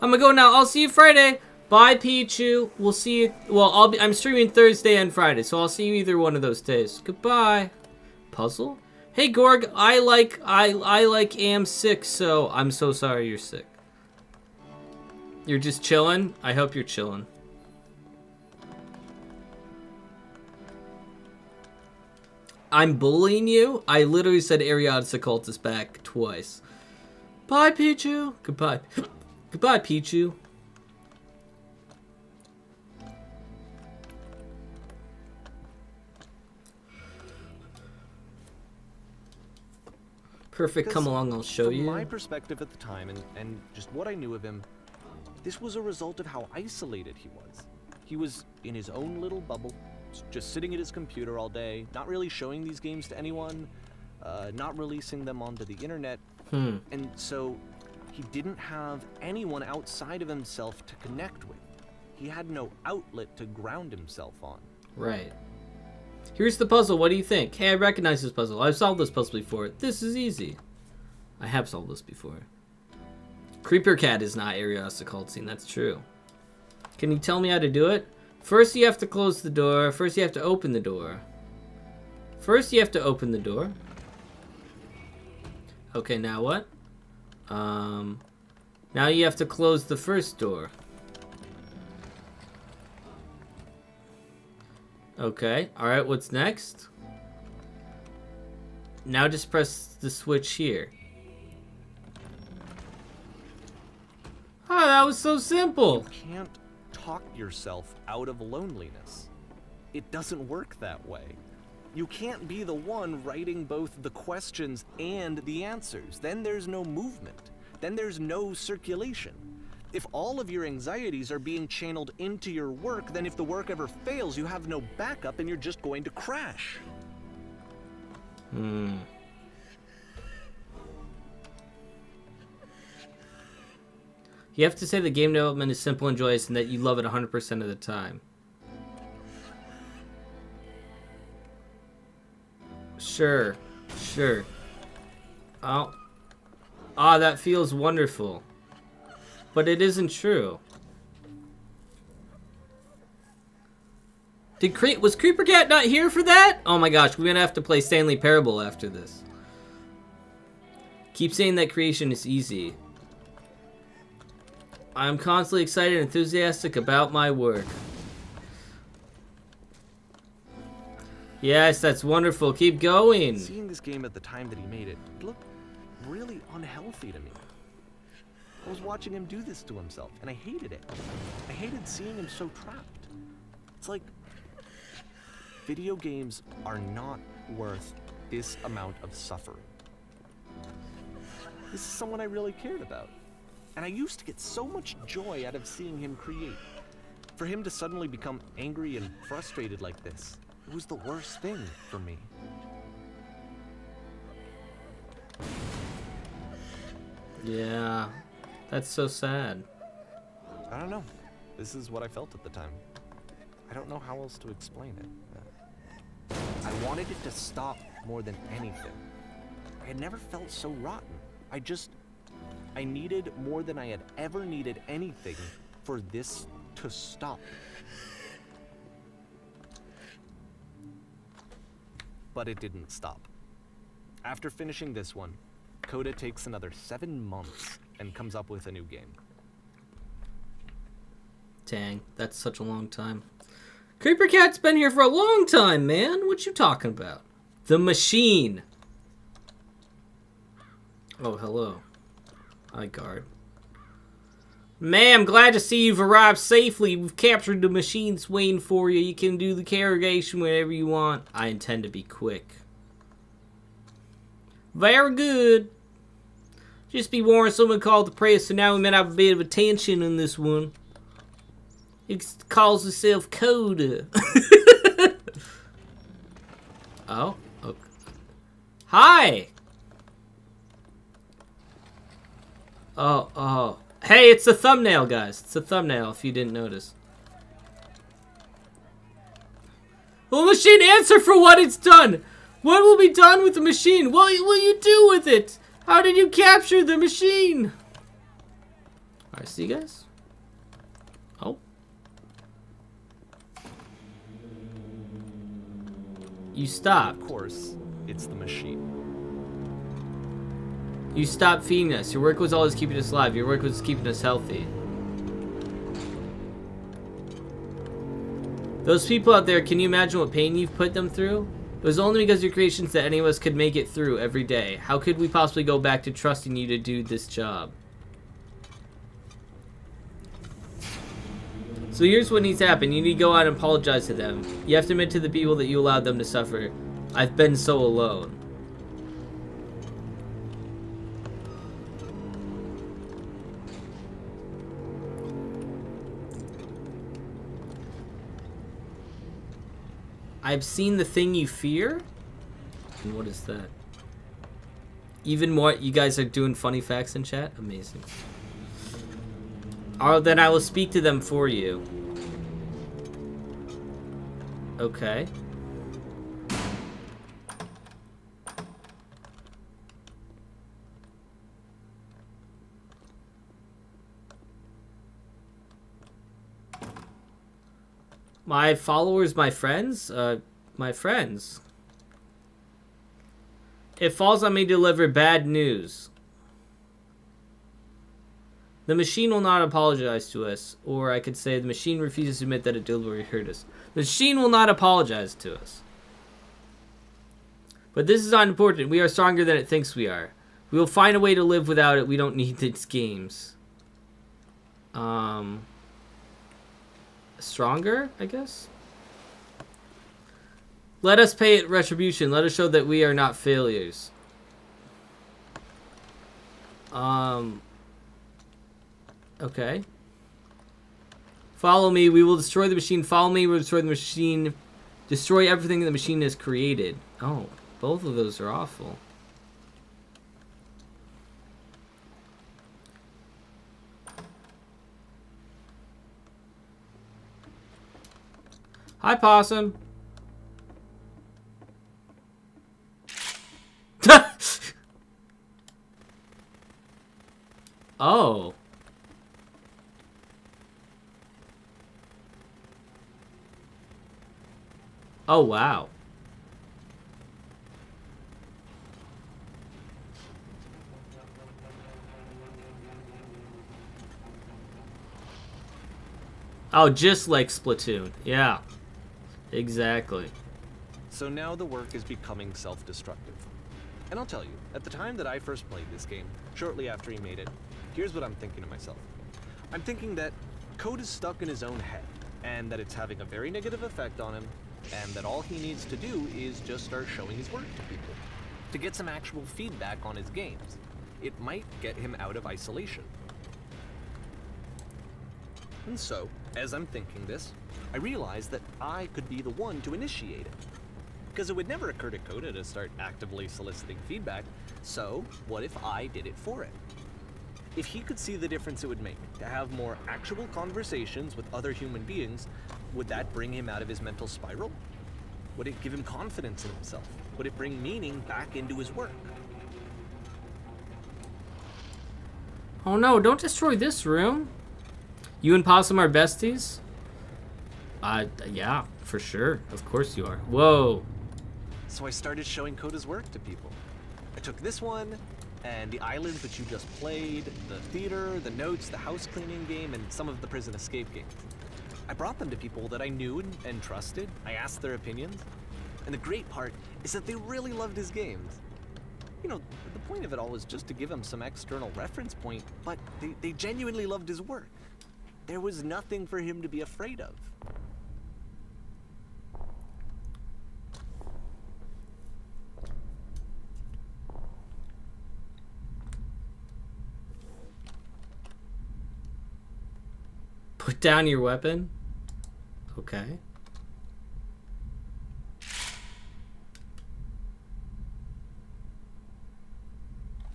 I'm gonna go now. I'll see you Friday. Bye, Pichu. We'll see you. Well, I'm streaming Thursday and Friday, so I'll see you either one of those days. Goodbye. Puzzle? Hey, Grog. I like am sick, so I'm so sorry you're sick. You're just chilling? I hope you're chilling. I'm bullying you? I literally said Ariadis Occultus back twice. Bye, Pichu. Goodbye. Goodbye, Pichu. Perfect, come along, I'll show you. From my perspective at the time, and just what I knew of him, this was a result of how isolated he was. He was in his own little bubble, just sitting at his computer all day, not really showing these games to anyone, not releasing them onto the internet. And so he didn't have anyone outside of himself to connect with. He had no outlet to ground himself on. Right. Here's the puzzle. What do you think? Hey, I recognize this puzzle. I've solved this puzzle before. This is easy. I have solved this before. Creeper Cat is not Arios Occulting. That's true. Can you tell me how to do it? First, you have to close the door. First, you have to open the door. First, you have to open the door. Okay, now what? Now you have to close the first door. Okay, alright, what's next? Now just press the switch here. Oh, that was so simple. You can't talk yourself out of loneliness. It doesn't work that way. You can't be the one writing both the questions and the answers. Then there's no movement. Then there's no circulation. If all of your anxieties are being channeled into your work, then if the work ever fails, you have no backup and you're just going to crash. You have to say the game development is simple and joyous and that you love it 100% of the time. Sure. Oh. Ah, that feels wonderful. But it isn't true. Was Creeper Cat not here for that? Oh my gosh, we're gonna have to play Stanley Parable after this. Keep saying that creation is easy. I'm constantly excited and enthusiastic about my work. Yes, that's wonderful. Keep going. Seeing this game at the time that he made it looked really unhealthy to me. I was watching him do this to himself, and I hated it. I hated seeing him so trapped. It's like, video games are not worth this amount of suffering. This is someone I really cared about. And I used to get so much joy out of seeing him create. For him to suddenly become angry and frustrated like this, it was the worst thing for me. Yeah, that's so sad. I don't know. This is what I felt at the time. I don't know how else to explain it. I wanted it to stop more than anything. I had never felt so rotten. I needed more than I had ever needed anything for this to stop. But it didn't stop. After finishing this one, Coda takes another 7 months and comes up with a new game. Dang, that's such a long time. Creeper Cat's been here for a long time, man. What you talking about? The machine. Oh, hello. Hi, guard. Ma'am, glad to see you've arrived safely. We've captured the machines waiting for you. You can do the interrogation whenever you want. I intend to be quick. Very good. Just be warned, someone called the press, so now we might have a bit of attention on this one. It calls itself Coda. Oh, okay. Hi. Oh. Hey, it's a thumbnail, guys. It's a thumbnail, if you didn't notice. Will the machine answer for what it's done? What will be done with the machine? What will you do with it? How did you capture the machine? Alright, see you guys? Oh. You stop. Of course, it's the machine. You stopped feeding us. Your work was always keeping us alive. Your work was keeping us healthy. Those people out there, can you imagine what pain you've put them through? It was only because of your creations that any of us could make it through every day. How could we possibly go back to trusting you to do this job? So here's what needs to happen. You need to go out and apologize to them. You have to admit to the people that you allowed them to suffer. I've been so alone. I've seen the thing you fear? And what is that? Even more, you guys are doing funny facts in chat? Amazing. Oh, then I will speak to them for you. Okay. My followers, my friends? My friends. It falls on me to deliver bad news. The machine will not apologize to us. Or I could say the machine refuses to admit that it deliberately hurt us. The machine will not apologize to us. But this is not important. We are stronger than it thinks we are. We will find a way to live without it. We don't need its games. Stronger, I guess? Let us pay it retribution. Let us show that we are not failures. Okay. Follow me. We will destroy the machine. Follow me. We'll destroy the machine. Destroy everything the machine has created. Oh, both of those are awful. Hi, Possum. Oh. Oh, wow. Oh, just like Splatoon. Yeah. Exactly. So now the work is becoming self-destructive. And I'll tell you, at the time that I first played this game, shortly after he made it, here's what I'm thinking to myself. I'm thinking that code is stuck in his own head, and that it's having a very negative effect on him, and that all he needs to do is just start showing his work to people, to get some actual feedback on his games. It might get him out of isolation. And so, as I'm thinking this, I realized that I could be the one to initiate it. Because it would never occur to Coda to start actively soliciting feedback, so what if I did it for it? If he could see the difference it would make to have more actual conversations with other human beings, would that bring him out of his mental spiral? Would it give him confidence in himself? Would it bring meaning back into his work? Oh no, don't destroy this room. You and Possum are besties? Yeah, for sure. Of course you are. Whoa. So I started showing Coda's work to people. I took this one, and the islands that you just played, the theater, the notes, the house cleaning game, and some of the prison escape games. I brought them to people that I knew and trusted. I asked their opinions. And the great part is that they really loved his games. You know, The point of it all was just to give him some external reference point, but they genuinely loved his work. There was nothing for him to be afraid of. Put down your weapon? Okay.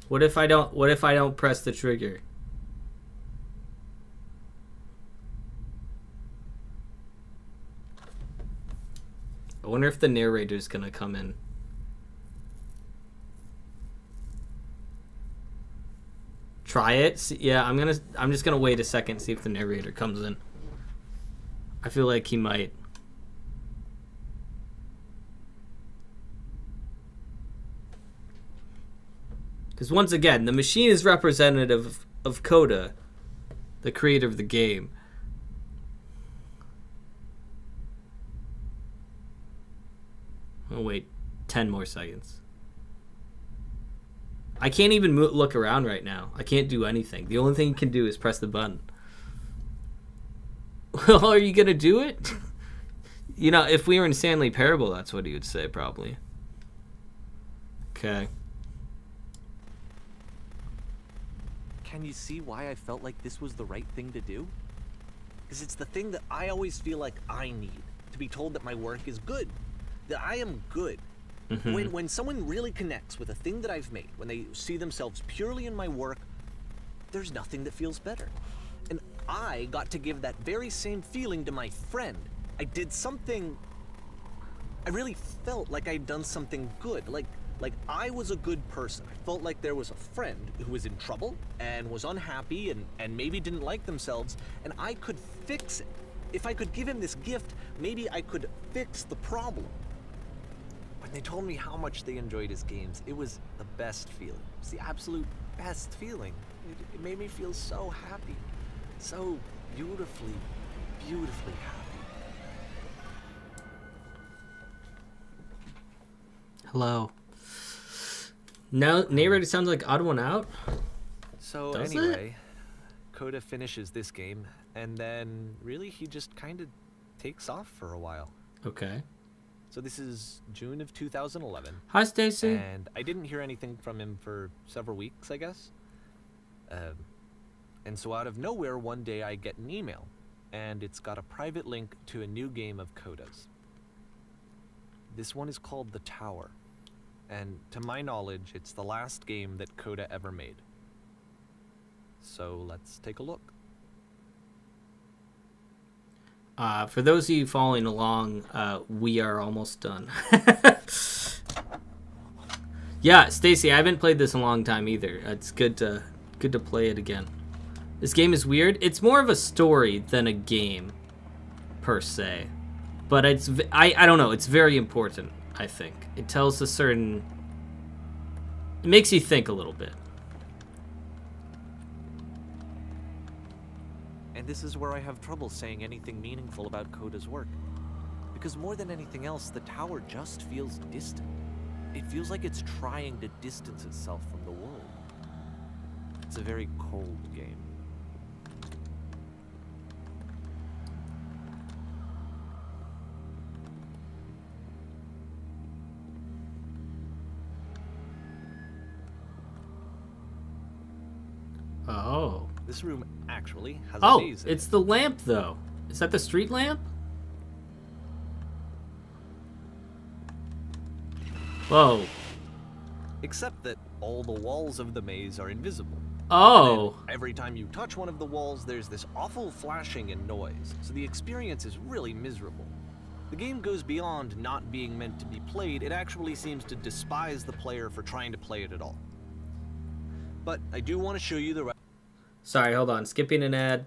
What if I don't press the trigger? I wonder if the narrator's gonna come in. Try it. See, yeah, I'm just gonna wait a second, see if the narrator comes in. I feel like he might. Because once again, the machine is representative of Coda, the creator of the game. Oh wait, 10 more seconds. I can't even look around right now. I can't do anything. The only thing you can do is press the button. Well, are you gonna do it? You know, if we were in Stanley Parable, that's what he would say, probably. Okay. Can you see why I felt like this was the right thing to do? Because it's the thing that I always feel like I need, to be told that my work is good, that I am good. Mm-hmm. When someone really connects with a thing that I've made, when they see themselves purely in my work, there's nothing that feels better. And I got to give that very same feeling to my friend. I did something, I really felt like I'd done something good, like I was a good person. I felt like there was a friend who was in trouble and was unhappy and maybe didn't like themselves, and I could fix it. If I could give him this gift, maybe I could fix the problem. When they told me how much they enjoyed his games, it was the best feeling. It was the absolute best feeling. It made me feel so happy. So beautifully, beautifully happy. Hello. Now, narrator sounds like odd one out. So Does anyway, Coda finishes this game, and then really he just kind of takes off for a while. Okay. So this is June of 2011. Hi, Stacy. And I didn't hear anything from him for several weeks, I guess. And so out of nowhere, one day I get an email, and it's got a private link to a new game of Coda's. This one is called The Tower, and to my knowledge, it's the last game that Coda ever made. So let's take a look. For those of you following along, we are almost done. Yeah, Stacy, I haven't played this in a long time either. It's good to play it again. This game is weird. It's more of a story than a game, per se. But it's I don't know. It's very important, I think. It tells a certain... It makes you think a little bit. And this is where I have trouble saying anything meaningful about Coda's work. Because more than anything else, the tower just feels distant. It feels like it's trying to distance itself from the world. It's a very cold game. Oh. This room actually has a maze in it's the lamp, though. Is that the street lamp? Whoa. Except that all the walls of the maze are invisible. Oh. And every time you touch one of the walls, there's this awful flashing and noise, so the experience is really miserable. The game goes beyond not being meant to be played. It actually seems to despise the player for trying to play it at all. But I do want to show you the rest. Sorry, hold on. Skipping an ad.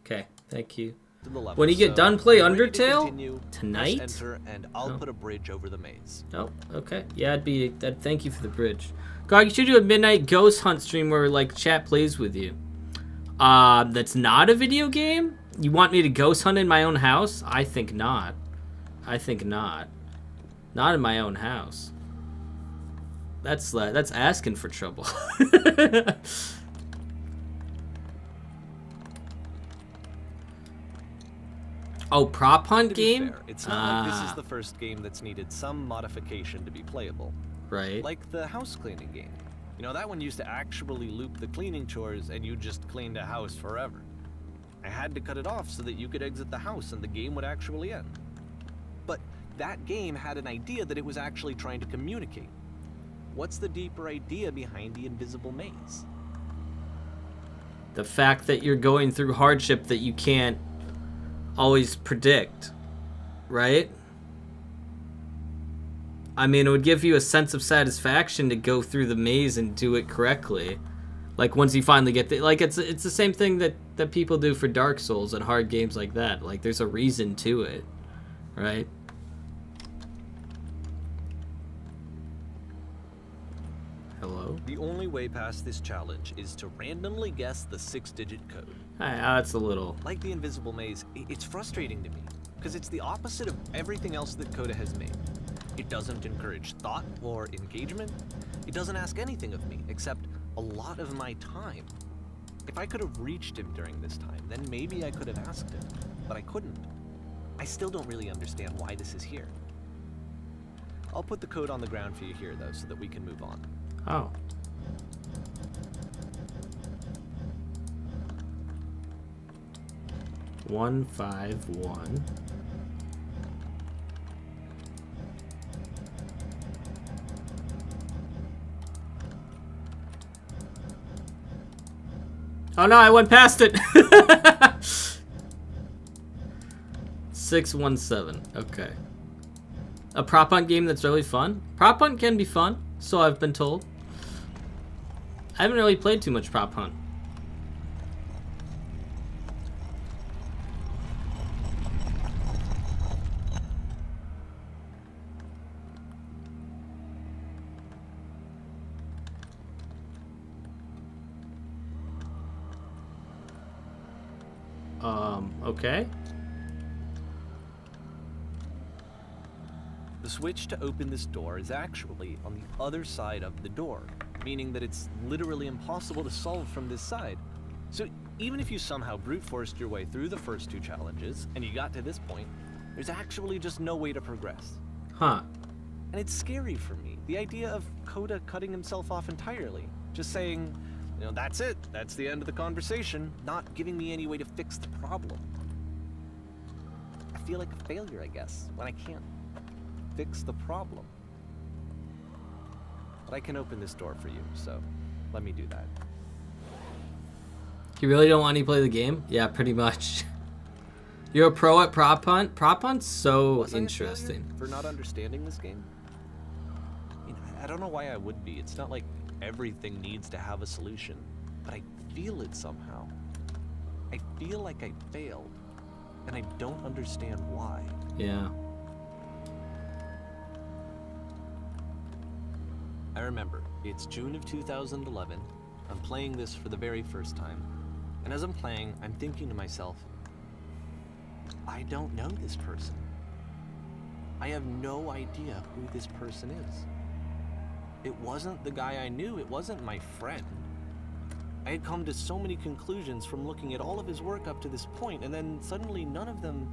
Okay, thank you. To the level. When you get done, play ready to Undertale? continue, Tonight? press enter, and I'll put a bridge over the maze. Oh, okay. Yeah, thank you for the bridge. Grog, you should do a midnight ghost hunt stream where like chat plays with you. That's not a video game? You want me to ghost hunt in my own house? I think not. I think not. Not in my own house. That's asking for trouble. Oh, prop hunt game? Fair, it's not like this is the first game that's needed some modification to be playable. Right. Like the house cleaning game. You know, that one used to actually loop the cleaning chores and you just cleaned a house forever. I had to cut it off so that you could exit the house and the game would actually end. But that game had an idea that it was actually trying to communicate. What's the deeper idea behind the invisible maze? The fact that you're going through hardship that you can't always predict, right? I mean, it would give you a sense of satisfaction to go through the maze and do it correctly. Like, once you finally get like, it's the same thing that people do for Dark Souls and hard games like that. Like, there's a reason to it, right? Hello? The only way past this challenge is to randomly guess the 6-digit code. That's a little... Like the invisible maze, it's frustrating to me, because it's the opposite of everything else that Coda has made. It doesn't encourage thought or engagement. It doesn't ask anything of me, except a lot of my time. If I could have reached him during this time, then maybe I could have asked him, but I couldn't. I still don't really understand why this is here. I'll put the code on the ground for you here, though, so that we can move on. Oh. One, 5, 1. Oh no, I went past it. 617. Okay. A prop hunt game that's really fun. Prop hunt can be fun, so I've been told. I haven't really played too much prop hunt. Okay. The switch to open this door is actually on the other side of the door, meaning that it's literally impossible to solve from this side. So even if you somehow brute forced your way through the first 2 challenges, and you got to this point, there's actually just no way to progress. Huh. And it's scary for me, the idea of Coda cutting himself off entirely, just saying, you know, that's it, that's the end of the conversation, not giving me any way to fix the problem. I feel like a failure, I guess, when I can't fix the problem. But I can open this door for you, so let me do that. You really don't want to play the game? Yeah, pretty much. You're a pro at prop hunt? Prop hunt's so interesting. For not understanding this game? I mean, I don't know why I would be. It's not like everything needs to have a solution, but I feel it somehow. I feel like I failed, and I don't understand why. Yeah. I remember, it's June of 2011. I'm playing this for the very first time. And as I'm playing, I'm thinking to myself, I don't know this person. I have no idea who this person is. It wasn't the guy I knew, it wasn't my friend. I had come to so many conclusions from looking at all of his work up to this point, and then suddenly none of them...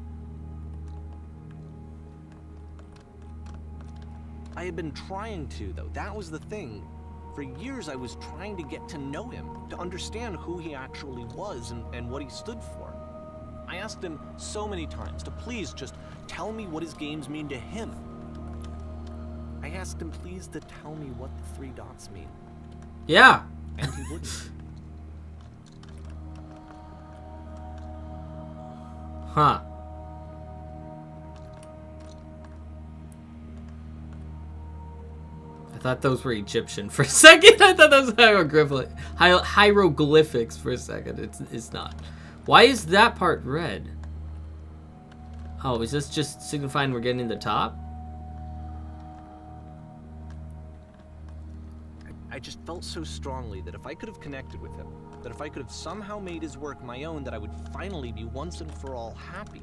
I had been trying to, though. That was the thing. For years I was trying to get to know him, to understand who he actually was and what he stood for. I asked him so many times to please just tell me what his games mean to him. I asked him please to tell me what the 3 dots mean. Yeah. And he wouldn't. Huh. I thought those were Egyptian for a second. I thought those were hieroglyphics for a second. It's not. Why is that part red? Oh, is this just signifying we're getting to the top? I just felt so strongly that if I could have connected with him, that if I could have somehow made his work my own, that I would finally be once and for all happy.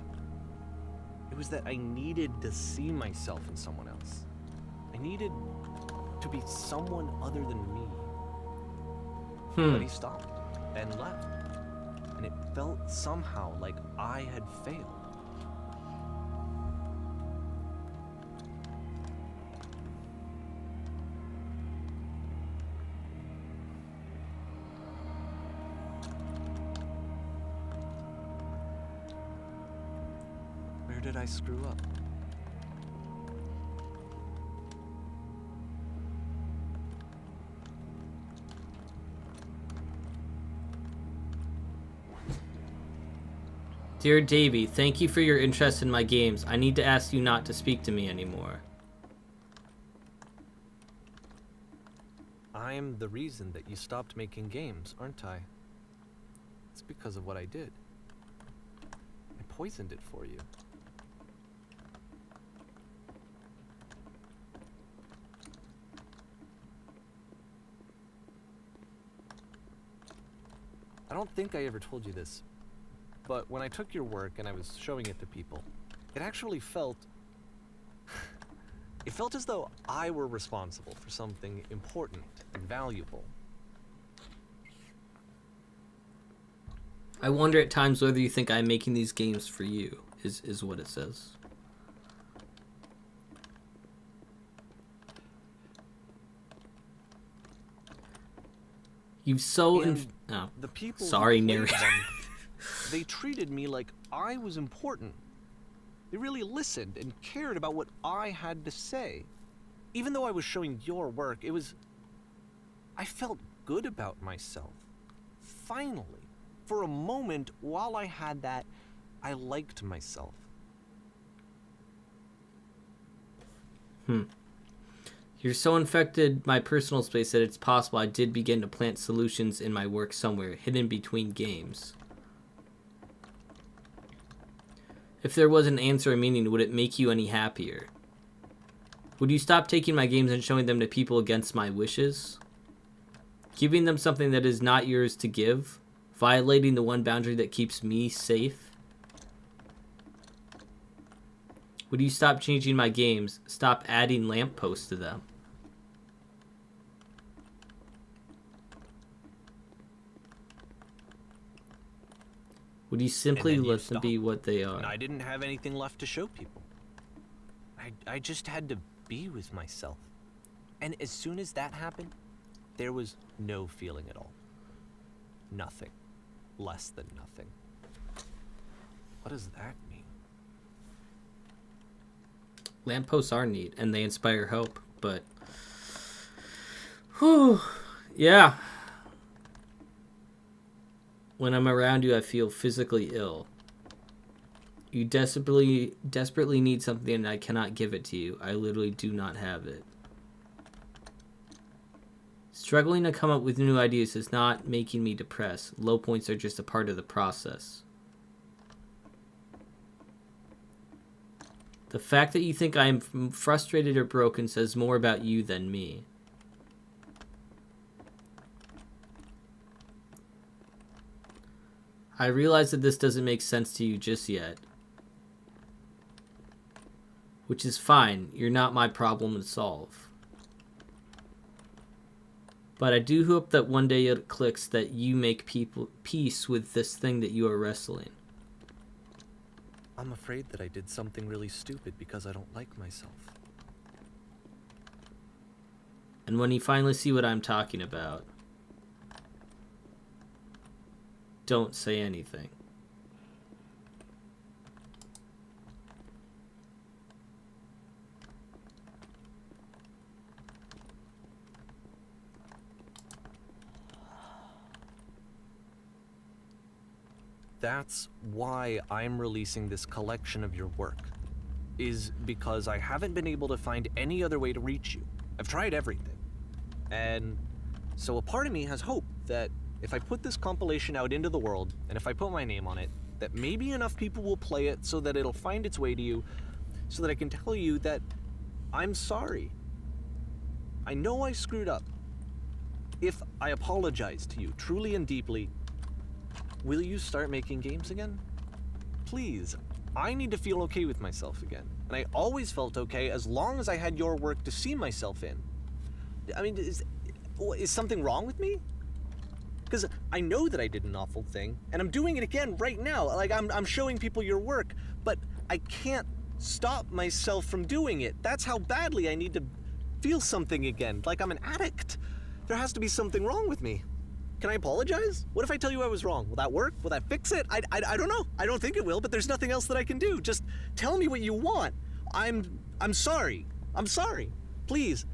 It was that I needed to see myself in someone else. I needed to be someone other than me. Hmm. But he stopped and left. And it felt somehow like I had failed. Where did I screw up? Dear Davey, thank you for your interest in my games. I need to ask you not to speak to me anymore. I'm the reason that you stopped making games, aren't I? It's because of what I did. I poisoned it for you. I don't think I ever told you this, but when I took your work and I was showing it to people, it actually felt... it felt as though I were responsible for something important and valuable. I wonder at times whether you think I'm making these games for you, is what it says. You so... oh, the people sorry, who played narration. them, they treated me like I was important. They really listened and cared about what I had to say. Even though I was showing your work, it was... I felt good about myself. Finally. For a moment, while I had that, I liked myself. You're so infected my personal space that it's possible I did begin to plant solutions in my work somewhere, hidden between games. If there was an answer or meaning, would it make you any happier? Would you stop taking my games and showing them to people against my wishes? Giving them something that is not yours to give? Violating the one boundary that keeps me safe? Would you stop changing my games? Stop adding lampposts to them? Would you simply let them be what they are? And I didn't have anything left to show people. I just had to be with myself. And as soon as that happened, there was no feeling at all. Nothing. Less than nothing. What does that mean? Lampposts are neat, and they inspire hope, but... whew, yeah. When I'm around you, I feel physically ill. You desperately need something, and I cannot give it to you. I literally do not have it. Struggling to come up with new ideas is not making me depressed. Low points are just a part of the process. The fact that you think I am frustrated or broken says more about you than me. I realize that this doesn't make sense to you just yet. Which is fine. You're not my problem to solve. But I do hope that one day it clicks that you make peace with this thing that you are wrestling. I'm afraid that I did something really stupid because I don't like myself. And when you finally see what I'm talking about, don't say anything. That's why I'm releasing this collection of your work, is because I haven't been able to find any other way to reach you. I've tried everything. And so a part of me has hope that if I put this compilation out into the world, and if I put my name on it, that maybe enough people will play it so that it'll find its way to you, so that I can tell you that I'm sorry. I know I screwed up. If I apologize to you truly and deeply, will you start making games again? Please, I need to feel okay with myself again. And I always felt okay as long as I had your work to see myself in. I mean, is something wrong with me? Because I know that I did an awful thing, and I'm doing it again right now. Like, I'm showing people your work, but I can't stop myself from doing it. That's how badly I need to feel something again, like I'm an addict. There has to be something wrong with me. Can I apologize? What if I tell you I was wrong? Will that work? Will that fix it? I don't know. I don't think it will, but there's nothing else that I can do. Just tell me what you want. I'm sorry. I'm sorry. Please,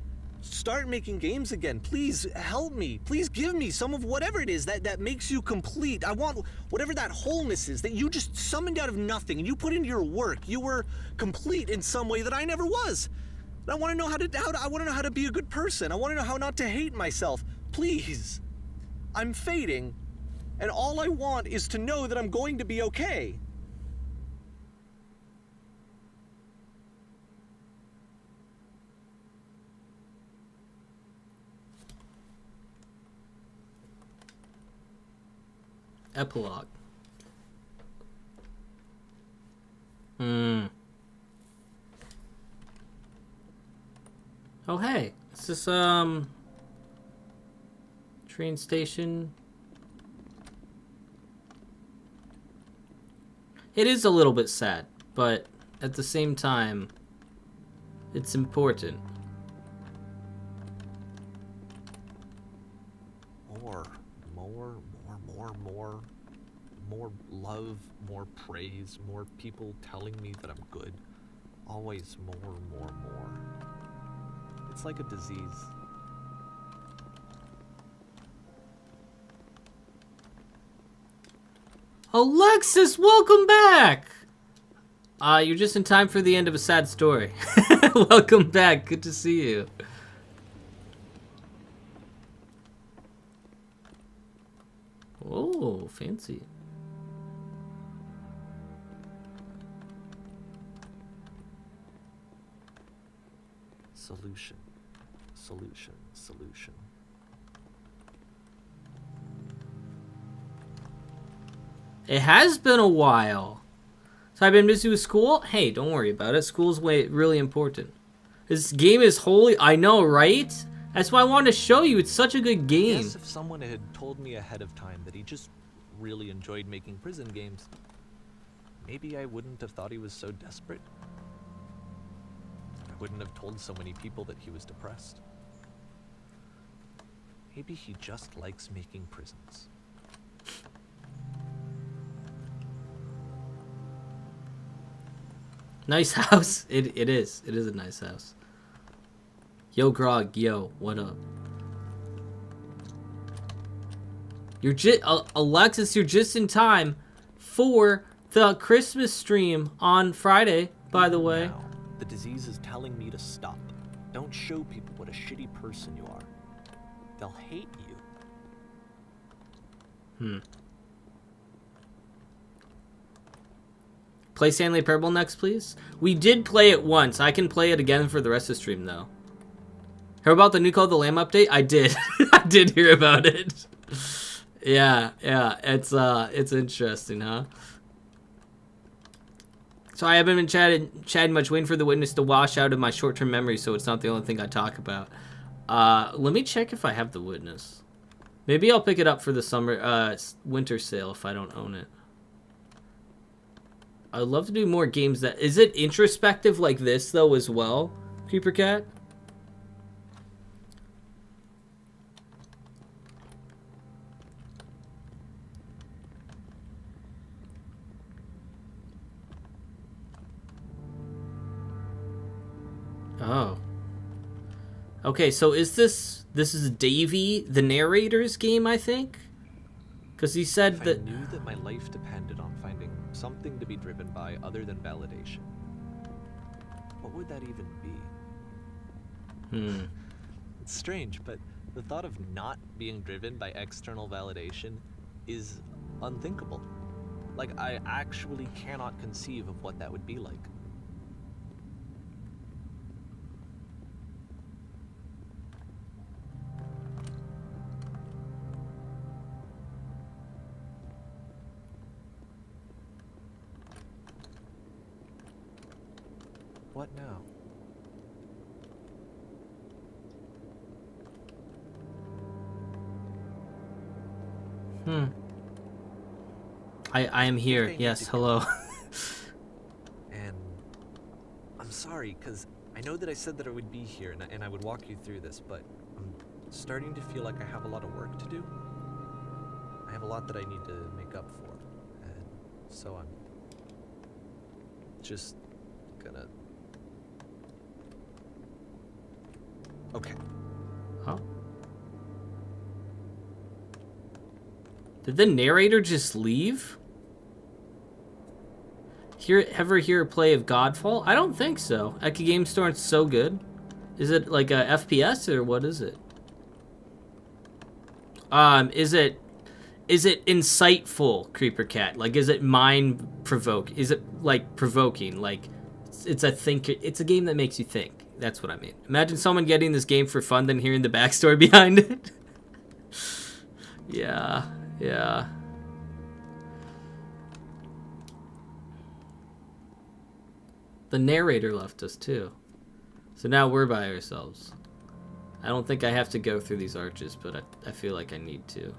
start making games again. Please help me. Please give me some of whatever it is that makes you complete. I want whatever that wholeness is that you just summoned out of nothing and you put into your work. You were complete in some way that I never was. I want to know I want to know how to be a good person. I want to know how not to hate myself. Please. I'm fading, and all I want is to know that I'm going to be okay. Epilogue. Oh, hey. Is this, train station? It is a little bit sad, but at the same time, it's important. More love, more praise, more people telling me that I'm good. Always more. It's like a disease. Alexis, welcome back! You're just in time for the end of a sad story. Welcome back, good to see you. Oh, fancy. Solution. It has been a while. So I've been busy with school? Hey, don't worry about it. School's really important. This game is holy. I know, right? That's why I wanted to show you. It's such a good game. I guess if someone had told me ahead of time that he just really enjoyed making prison games, maybe I wouldn't have thought he was so desperate. I wouldn't have told so many people that he was depressed. Maybe he just likes making prisons. Nice house. It is. It is a nice house. Yo, Grog. Yo, what up? You're Alexis, you're just in time for the Christmas stream on Friday, by the way. Now, the disease is telling me to stop. Don't show people what a shitty person you are. They'll hate you. Play Stanley Parable next, please. We did play it once. I can play it again for the rest of the stream, though. Heard about the new Call of the Lamb update? I did. I did hear about it. Yeah. It's interesting, huh? So I haven't been chatting much, waiting for the witness to wash out of my short-term memory, so it's not the only thing I talk about. Let me check if I have the witness. Maybe I'll pick it up for the winter sale if I don't own it. I'd love to do more games that... Is it introspective like this, though, as well, Creeper Cat? Oh. Okay, so is this... This is Davey, the narrator's game, I think? Because he said that... I knew that my life depended on finding something to be driven by other than validation. What would that even be? It's strange, but the thought of not being driven by external validation is unthinkable. Like, I actually cannot conceive of what that would be like. What now? I am here. Yes, hello. And I'm sorry, because I know that I said that I would be here and I would walk you through this, but I'm starting to feel like I have a lot of work to do. I have a lot that I need to make up for. And so I'm just gonna... Okay. Oh. Did the narrator just leave? Ever hear a play of Godfall? I don't think so. Eki Game Store is so good. Is it like a FPS or what is it? Is it insightful, Creeper Cat? Like, is it mind-provoking? Is it like provoking? Like, it's a game that makes you think. That's what I mean. Imagine someone getting this game for fun, then hearing the backstory behind it. Yeah. The narrator left us too. So now we're by ourselves. I don't think I have to go through these arches, but I feel like I need to.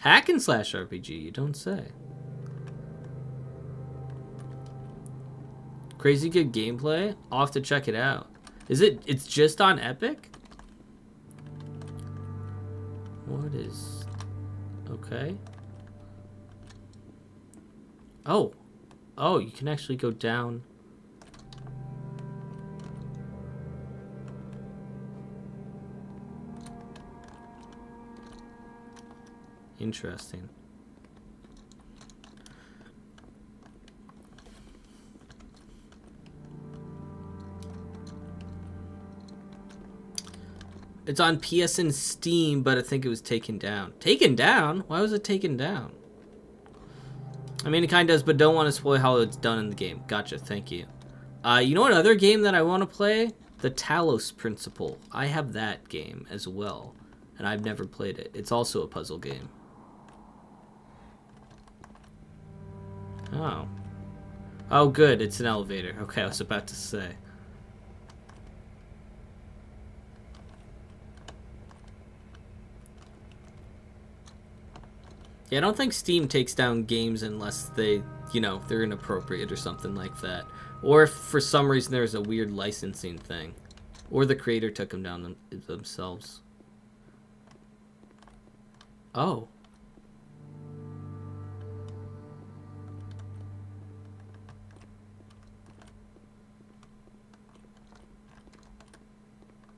Hack and slash RPG, you don't say. Crazy good gameplay? I'll have to check it out. It's just on Epic? What is... Okay. Oh, you can actually go down. Interesting. It's on PS and Steam, but I think it was taken down. Taken down? Why was it taken down? I mean, it kind of does, but don't want to spoil how it's done in the game. Gotcha, thank you. You know what other game that I want to play? The Talos Principle. I have that game as well, and I've never played it. It's also a puzzle game. Oh. Oh, good, it's an elevator. Okay, I was about to say. Yeah, I don't think Steam takes down games unless they, they're inappropriate or something like that. Or if for some reason there's a weird licensing thing. Or the creator took them down themselves. Oh.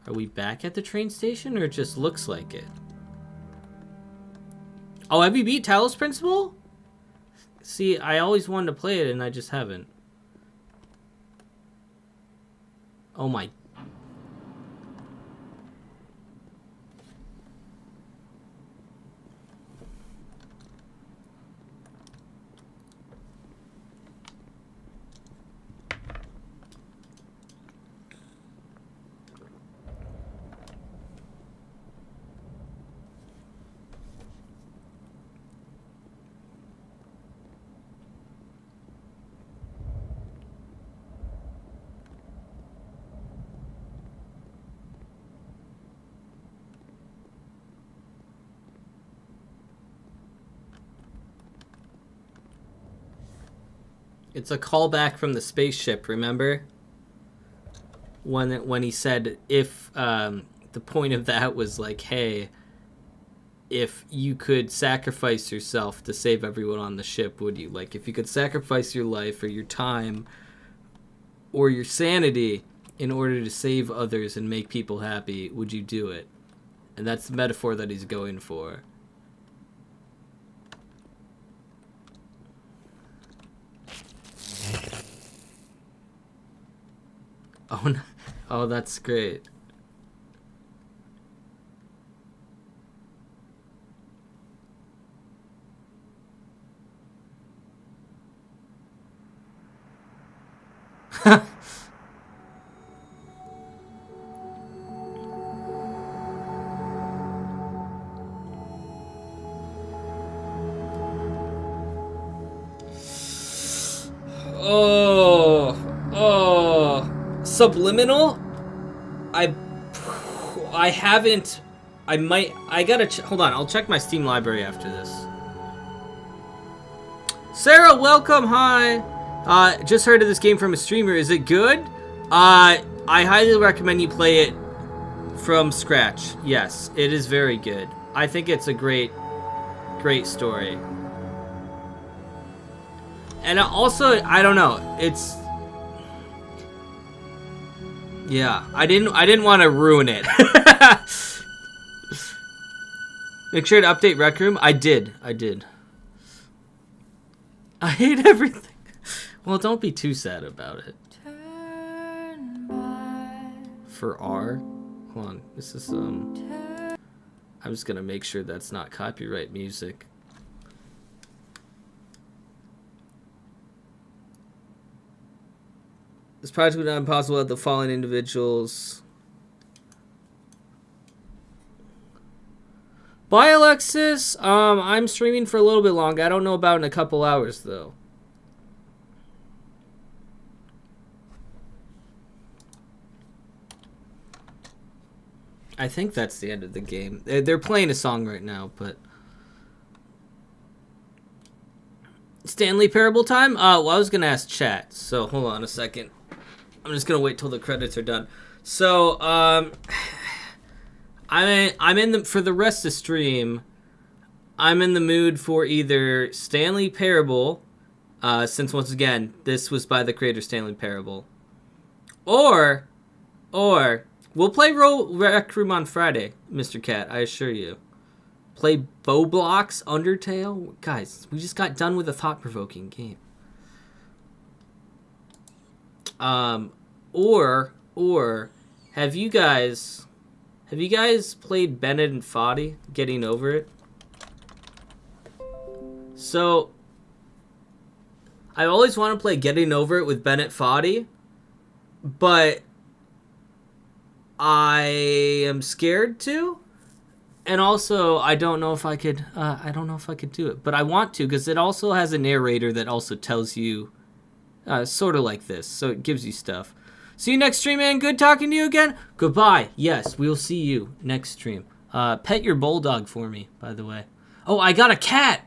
Are we back at the train station, or it just looks like it? Oh, have you beat Talos Principle? See, I always wanted to play it and I just haven't. Oh my. It's a callback from the spaceship, remember? When he said if the point of that was like, hey, if you could sacrifice yourself to save everyone on the ship, would you? Like, if you could sacrifice your life or your time or your sanity in order to save others and make people happy, would you do it? And that's the metaphor that he's going for. Oh, no. Oh, that's great. Subliminal? I haven't I gotta hold on, I'll check my Steam library after this. Sarah, welcome, hi. Just heard of this game from a streamer, is it good? I highly recommend you play it from scratch. Yes, it is very good. I think it's a great story. And also, I don't know, it's... Yeah, I didn't want to ruin it. Make sure to update Rec Room. I did. I hate everything. Well, don't be too sad about it. For R? Hold on. This is, I'm just gonna make sure that's not copyright music. This project would not be possible without the following individuals. Bye, Alexis. I'm streaming for a little bit longer. I don't know about in a couple hours, though. I think that's the end of the game. They're playing a song right now, but... Stanley Parable time? Well, I was going to ask chat, so hold on a second. I'm just going to wait till the credits are done. So, I'm in the... For the rest of the stream, I'm in the mood for either Stanley Parable, since once again, this was by the creator Stanley Parable. Or... We'll play Rec Room on Friday, Mr. Cat, I assure you. Play Bowblocks, Undertale. Guys, we just got done with a thought-provoking game. Or have you guys played Bennett and Foddy, Getting Over It? So I always want to play Getting Over It with Bennett Foddy, but I am scared to, and also I don't know if I could do it, but I want to because it also has a narrator that also tells you sort of like this, so it gives you stuff. See you next stream, man. Good talking to you again. Goodbye. Yes, we'll see you next stream. Pet your bulldog for me, by the way. Oh, I got a cat.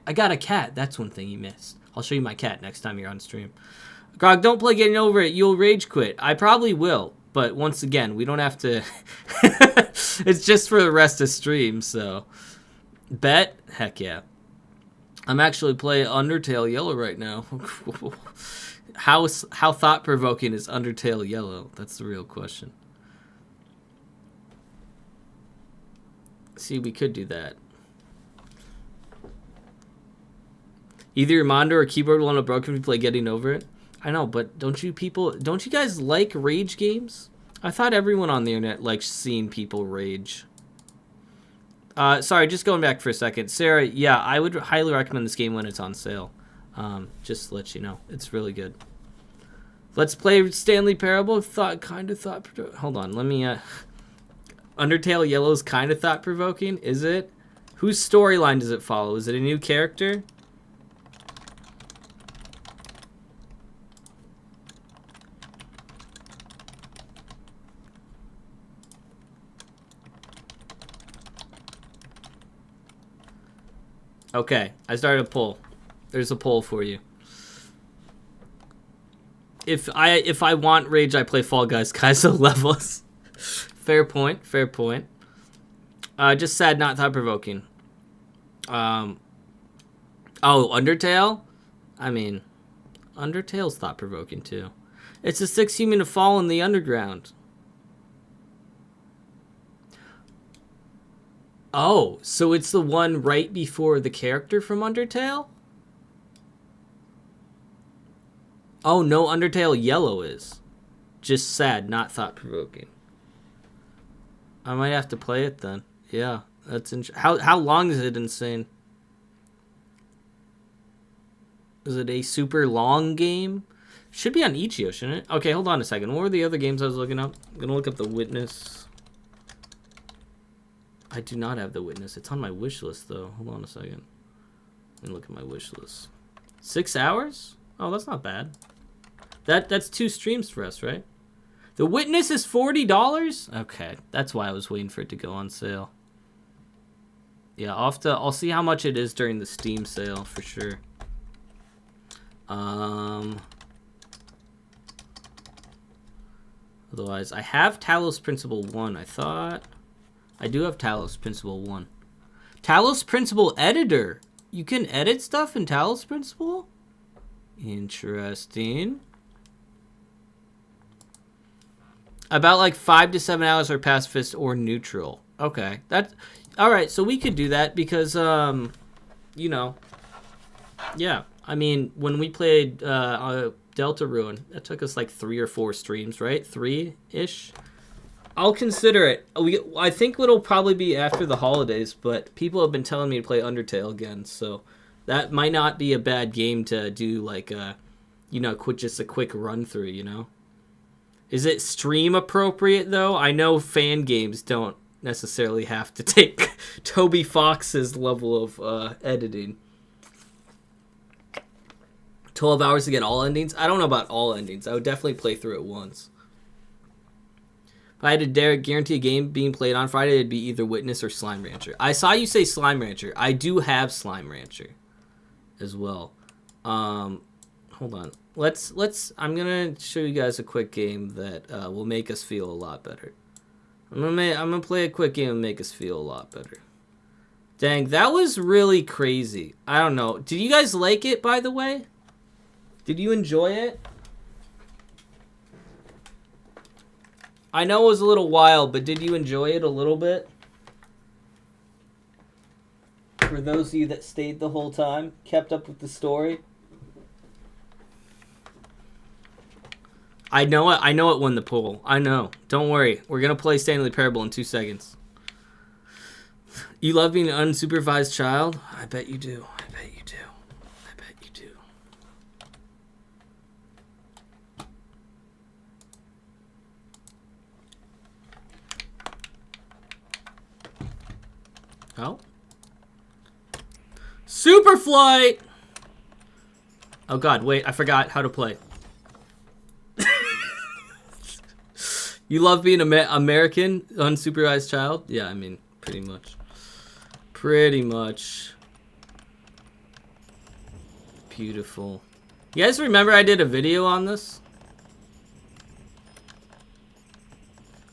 That's one thing you missed. I'll show you my cat next time you're on stream. Grog, don't play Getting Over It. You'll rage quit. I probably will. But once again, we don't have to... It's just for the rest of stream, so... Bet? Heck yeah. I'm actually playing Undertale Yellow right now. How thought-provoking is Undertale Yellow? That's the real question. See, we could do that. Either your monitor or keyboard will end up broken if you play Getting Over It. I know, but don't you guys like rage games? I thought everyone on the internet likes seeing people rage. Sorry, just going back for a second. Sarah, yeah, I would highly recommend this game when it's on sale. Just to let you know. It's really good. Let's play Stanley Parable. Hold on, let me... Undertale Yellow's kind of thought-provoking, is it? Whose storyline does it follow? Is it a new character? Okay, I started a poll. There's a poll for you. If I want rage, I play Fall Guys. Kaizo levels. Fair point. Just sad, not thought-provoking. Oh, Undertale? I mean, Undertale's thought-provoking too. It's the sixth human to fall in the underground. Oh, so it's the one right before the character from Undertale? Oh, no, Undertale Yellow is. Just sad, not thought-provoking. I might have to play it then. Yeah, that's how long is it, Insane? Is it a super long game? Should be on Itch.io, shouldn't it? Okay, hold on a second. What were the other games I was looking up? I'm gonna look up The Witness. I do not have The Witness. It's on my wish list, though. Hold on a second. Let me look at my wish list. 6 hours? Oh, that's not bad. That's 2 streams for us, right? The Witness is $40? Okay, that's why I was waiting for it to go on sale. Yeah, I'll see how much it is during the Steam sale for sure. Otherwise, I have Talos Principle 1. I thought I do have Talos Principle 1. Talos Principle Editor. You can edit stuff in Talos Principle? Interesting. About like 5 to 7 hours are pacifist or neutral. Okay. That's all right. So we could do that because, you know, yeah. I mean, when we played Delta Ruin, that took us like 3 or 4 streams, right? 3-ish. I'll consider it. I think it'll probably be after the holidays, but people have been telling me to play Undertale again, so that might not be a bad game to do, like, you know, just a quick run through, you know? Is it stream appropriate, though? I know fan games don't necessarily have to take Toby Fox's level of editing. 12 hours to get all endings? I don't know about all endings. I would definitely play through it once. If I had to guarantee a game being played on Friday, it'd be either Witness or Slime Rancher. I saw you say Slime Rancher. I do have Slime Rancher as well. Hold on. I'm gonna show you guys a quick game that will make us feel a lot better. I'm gonna play a quick game and make us feel a lot better. Dang, that was really crazy. I don't know. Did you guys like it, by the way? Did you enjoy it? I know it was a little wild, but did you enjoy it a little bit? For those of you that stayed the whole time, kept up with the story. I know it won the poll. I know. Don't worry. We're going to play Stanley Parable in 2 seconds. You love being an unsupervised child? I bet you do. I bet you do. I bet you do. Oh. Superflight! Oh god, wait, I forgot how to play. You love being an American unsupervised child? Yeah, I mean, pretty much. Pretty much. Beautiful. You guys remember I did a video on this?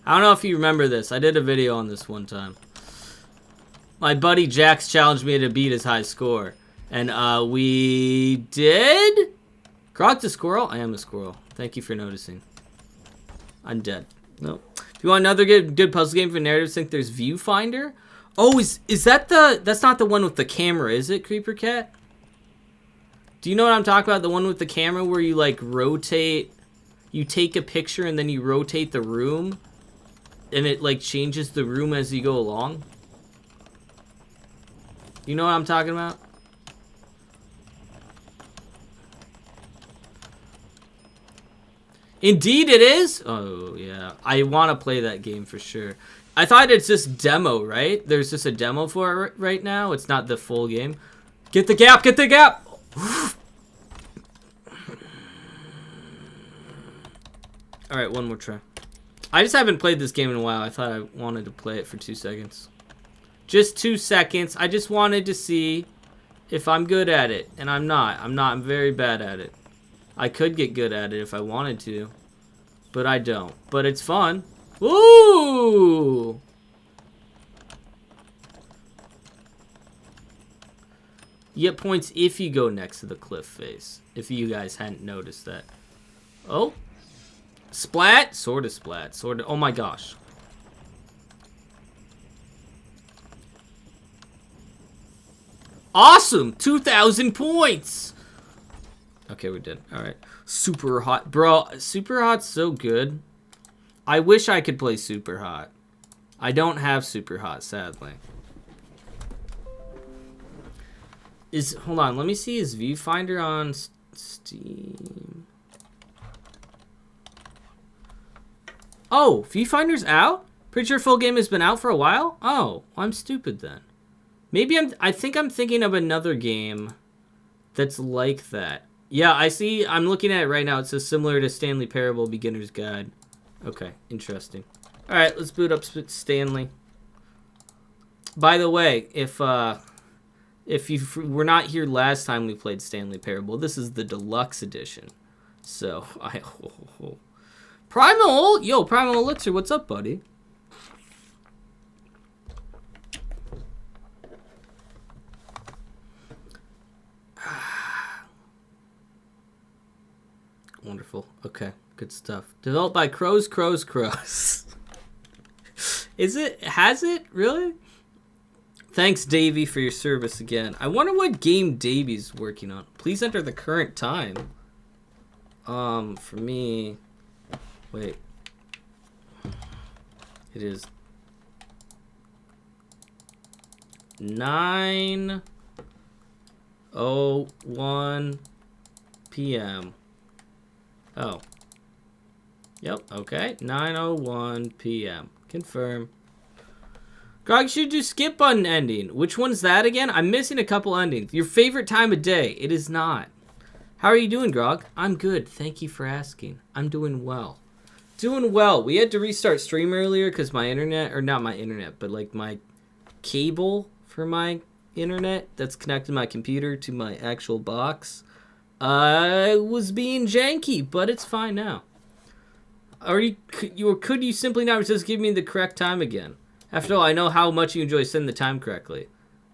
I don't know if you remember this. I did a video on this one time. My buddy Jax challenged me to beat his high score. And we did? Grog the squirrel? I am a squirrel. Thank you for noticing. I'm dead. Nope. If you want another good puzzle game for narrative sync, there's Viewfinder. Oh, is that that's not the one with the camera, is it, Creeper Cat? Do you know what I'm talking about? The one with the camera where you like rotate, you take a picture and then you rotate the room and it like changes the room as you go along? You know what I'm talking about? Indeed it is? Oh, yeah. I want to play that game for sure. I thought it's just demo, right? There's just a demo for it right now. It's not the full game. Get the gap! Get the gap! Alright, one more try. I just haven't played this game in a while. I thought I wanted to play it for 2 seconds. Just 2 seconds. I just wanted to see if I'm good at it. And I'm not. I'm very bad at it. I could get good at it if I wanted to, but I don't. But it's fun. Woo! You get points if you go next to the cliff face. If you guys hadn't noticed that. Oh. Splat? Sort of splat. Sort of. Oh my gosh. Awesome! 2,000 points! Okay, we did. All right. Super Hot. Bro, Super Hot's so good. I wish I could play Super Hot. I don't have Super Hot, sadly. Hold on, let me see his Viewfinder on Steam. Oh, Viewfinder's out? Pretty sure full game has been out for a while? Oh, I'm stupid then. Maybe I think I'm thinking of another game that's like that. Yeah, I see. I'm looking at it right now. It says similar to Stanley Parable Beginner's Guide. Okay, interesting. All right, let's boot up Stanley. By the way, if you were not here last time we played Stanley Parable, this is the deluxe edition. So Primal, yo, Primal Elixir, what's up, buddy? Wonderful. Okay, good stuff. Developed by Crows. Is it? Has it? Really? Thanks, Davey, for your service again. I wonder what game Davey's working on. Please enter the current time. For me... Wait. It is 9:01 p.m. Oh. Yep, okay. 9:01 p.m. Confirm. Grog, you should do skip button ending. Which one's that again? I'm missing a couple endings. Your favorite time of day. It is not. How are you doing, Grog? I'm good. Thank you for asking. I'm doing well. Doing well. We had to restart stream earlier because my internet, or not my internet, but like my cable for my internet that's connected my computer to my actual box was being janky, but it's fine now. Could you simply not just give me the correct time again? After all, I know how much you enjoy setting the time correctly.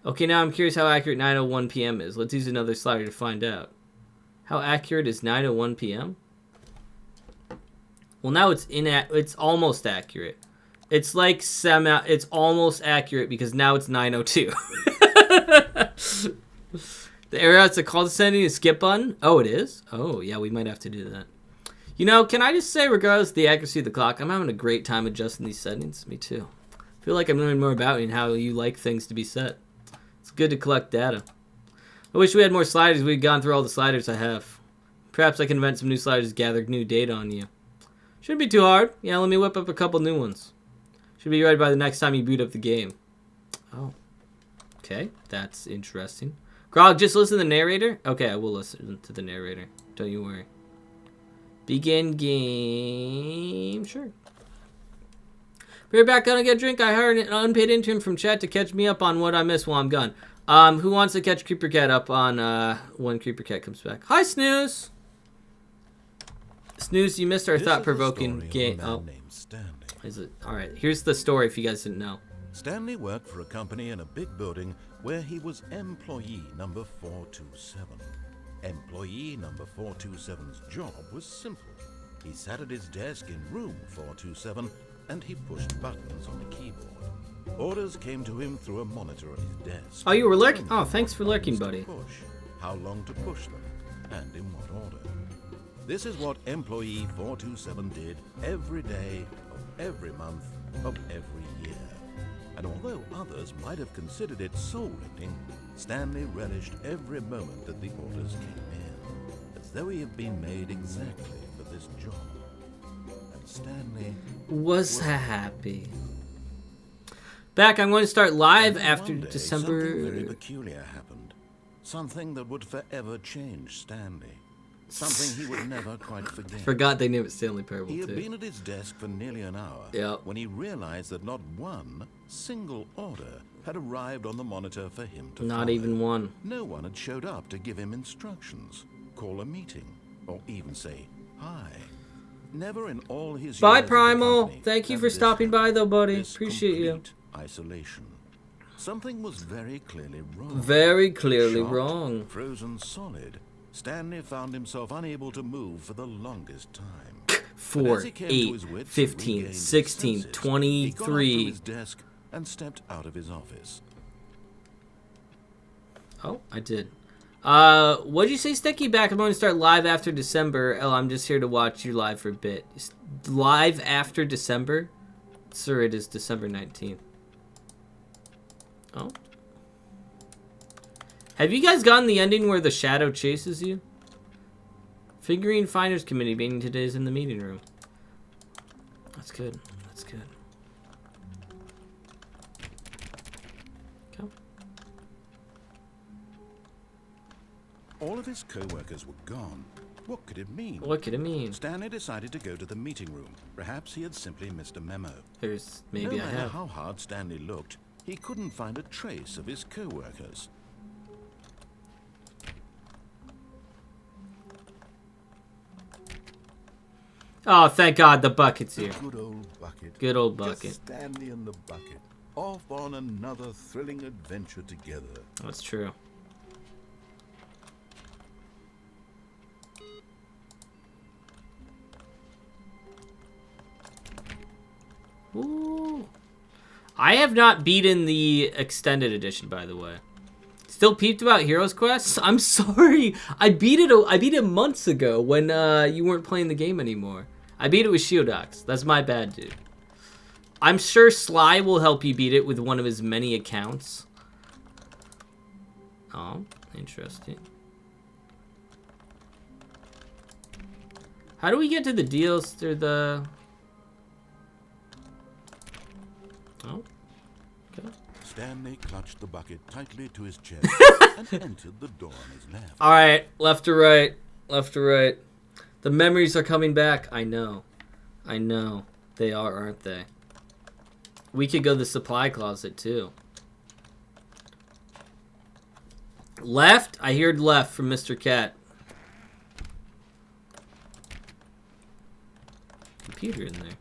Okay, now I'm curious how accurate 9:01 p.m. is. Let's use another slider to find out. How accurate is 9:01 p.m.? Well, now it's almost accurate. It's like it's almost accurate because now it's 9:02. The area that's a call to sending a skip button? Oh, it is? Oh, yeah, we might have to do that. You know, can I just say, regardless of the accuracy of the clock, I'm having a great time adjusting these settings. Me too. I feel like I'm learning more about you and how you like things to be set. It's good to collect data. I wish we had more sliders. We'd gone through all the sliders I have. Perhaps I can invent some new sliders to gather new data on you. Shouldn't be too hard. Yeah, let me whip up a couple new ones. Should be ready by the next time you boot up the game. Oh. Okay, that's interesting. Grog, just listen to the narrator? Okay, I will listen to the narrator. Don't you worry. Begin game. Sure. Be right back. Gonna get a drink. I hired an unpaid intern from chat to catch me up on what I missed while I'm gone. Who wants to catch Creeper Cat up on when Creeper Cat comes back? Hi, Snooze. Snooze, you missed our thought-provoking game. Oh, is it? All right. Here's the story. If you guys didn't know. Stanley worked for a company in a big building where he was employee number 427. Employee number 427's job was simple. He sat at his desk in room 427 and he pushed buttons on a keyboard. Orders came to him through a monitor on his desk. Oh, you were lurking? Oh, thanks for lurking, buddy. Push, how long to push them, and in what order. This is what employee 427 did every day of every month of every year. And although others might have considered it soul-lifting, Stanley relished every moment that the orders came in, as though he had been made exactly for this job. And Stanley was happy. Back, I'm going to start live after one day, December. Something very peculiar happened. Something that would forever change Stanley. Something he would never quite forget. Forgot they named it Stanley Parable, He had too. been at his desk for nearly an hour when he realized that not one single order had arrived on the monitor for him to Not follow. even one. No one had showed up to give him instructions, call a meeting, or even say hi. Never in all his Bye, years at the Primal. company Thank you had for this stopping by, though, buddy. this Appreciate you. complete isolation. Something was very clearly wrong. Very clearly Shocked, wrong. Frozen solid, Stanley found himself unable to move for the longest time. But 4, as he came to 8, his wits and 15, regained his 16, senses, he got up from 23. his desk and stepped out of his office. Oh, I did. What'd you say, Sticky? Back, I'm going to start live after December. Oh, I'm just here to watch you live for a bit. Live after December? Sir, it is December 19th. Oh. Have you guys gotten the ending where the shadow chases you? Figurine Finders Committee meeting today is in the meeting room. That's good. That's good. Okay. All of his co-workers were gone. What could it mean? What could it mean? Stanley decided to go to the meeting room. Perhaps he had simply missed a memo. There's maybe no I matter have. how hard Stanley looked, he couldn't find a trace of his co-workers. Oh, thank God the bucket's The here. good old bucket. Good old bucket. Just Stanley and the bucket, off on another thrilling adventure together. That's true. Ooh. I have not beaten the extended edition, by the way. Still peeped about Heroes Quest? I'm sorry. I beat it months ago when you weren't playing the game anymore. I beat it with Shiodox. That's my bad, dude. I'm sure Sly will help you beat it with one of his many accounts. Oh, interesting. How do we get to the deals through the... Oh, okay. Stanley clutched the bucket tightly to his chest and entered the door on his left. All right, left to right, left to right. The memories are coming back. I know. I know. They are, aren't they? We could go to the supply closet, too. Left? I heard left from Mr. Cat. Computer in there.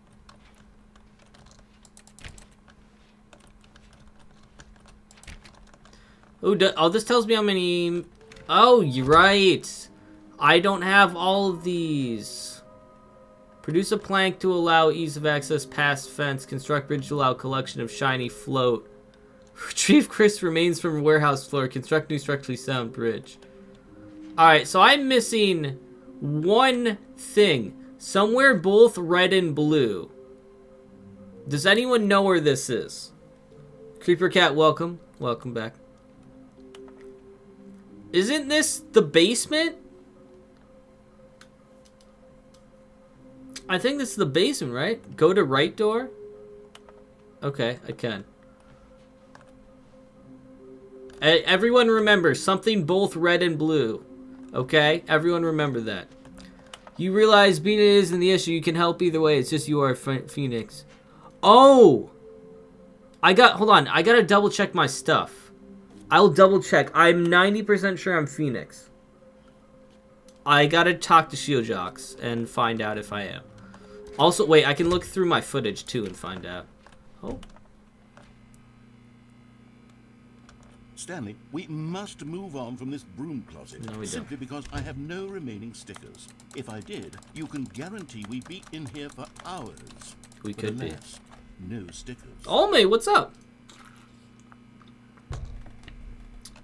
Oh, this tells me how many... Oh, you're right. I don't have all of these. Produce a plank to allow ease of access past fence. Construct bridge to allow collection of shiny float. Retrieve crisp remains from warehouse floor. Construct new structurally sound bridge. Alright, so I'm missing one thing. Somewhere both red and blue. Does anyone know where this is? Creeper Cat, welcome. Welcome back. Isn't this the basement? I think this is the basement, right? Go to right door? Okay, I can. Everyone remember, something both red and blue. Okay? Everyone remember that. You realize being it isn't the issue. You can help either way. It's just you are Phoenix. Oh! Hold on. I gotta double check my stuff. I'll double check. I'm 90% sure I'm Phoenix. I gotta talk to Shiodox and find out if I am. Also, wait, I can look through my footage too and find out. Oh. Stanley, we must move on from this broom closet. No, we simply because I have no remaining stickers. If I did, you can guarantee we'd be in here for hours. We But could be. alas, no stickers. Olme, what's up?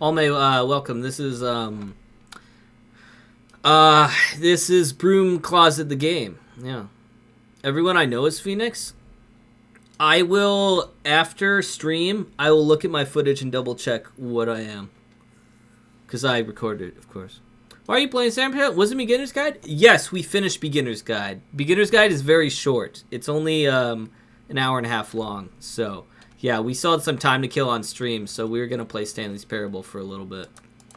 Olme, welcome. This is Broom Closet the game. Yeah. Everyone I know is Phoenix. I will, after stream, I will look at my footage and double check what I am. Because I recorded it, of course. Why are you playing Stanley Parable? Was it Beginner's Guide? Yes, we finished Beginner's Guide. Beginner's Guide is very short. It's only an hour and a half long. So, yeah, we still had some time to kill on stream. So we were going to play Stanley's Parable for a little bit.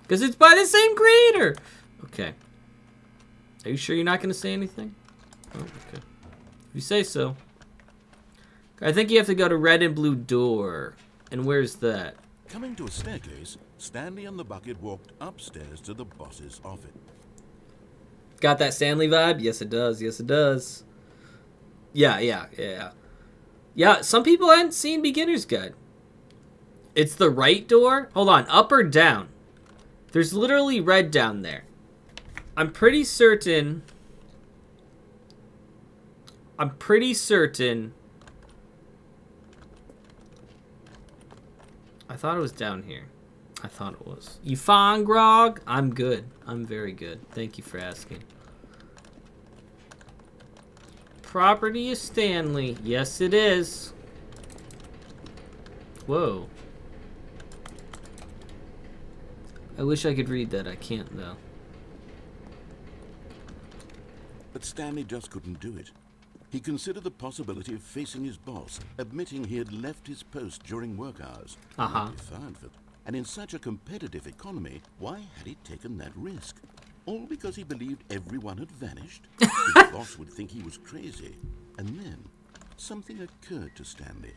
Because it's by the same creator. Okay. Are you sure you're not going to say anything? Oh, okay. If you say so. I think you have to go to red and blue door. And where's that? Coming to a staircase, Stanley and the bucket walked upstairs to the boss's office. Got that Stanley vibe? Yes, it does. Yes, it does. Yeah. Yeah, some people hadn't seen Beginner's Guide. It's the right door? Hold on, up or down? There's literally red down there. I'm pretty certain... I thought it was down here. I thought it was. You fine, Grog? I'm good. I'm very good. Thank you for asking. Property is Stanley. Yes, it is. Whoa. I wish I could read that. I can't, though. But Stanley just couldn't do it. He considered the possibility of facing his boss, admitting he had left his post during work hours. Uh-huh. He'd be fired for. And in such a competitive economy, why had he taken that risk? All because he believed everyone had vanished? His boss would think he was crazy. And then, something occurred to Stanley.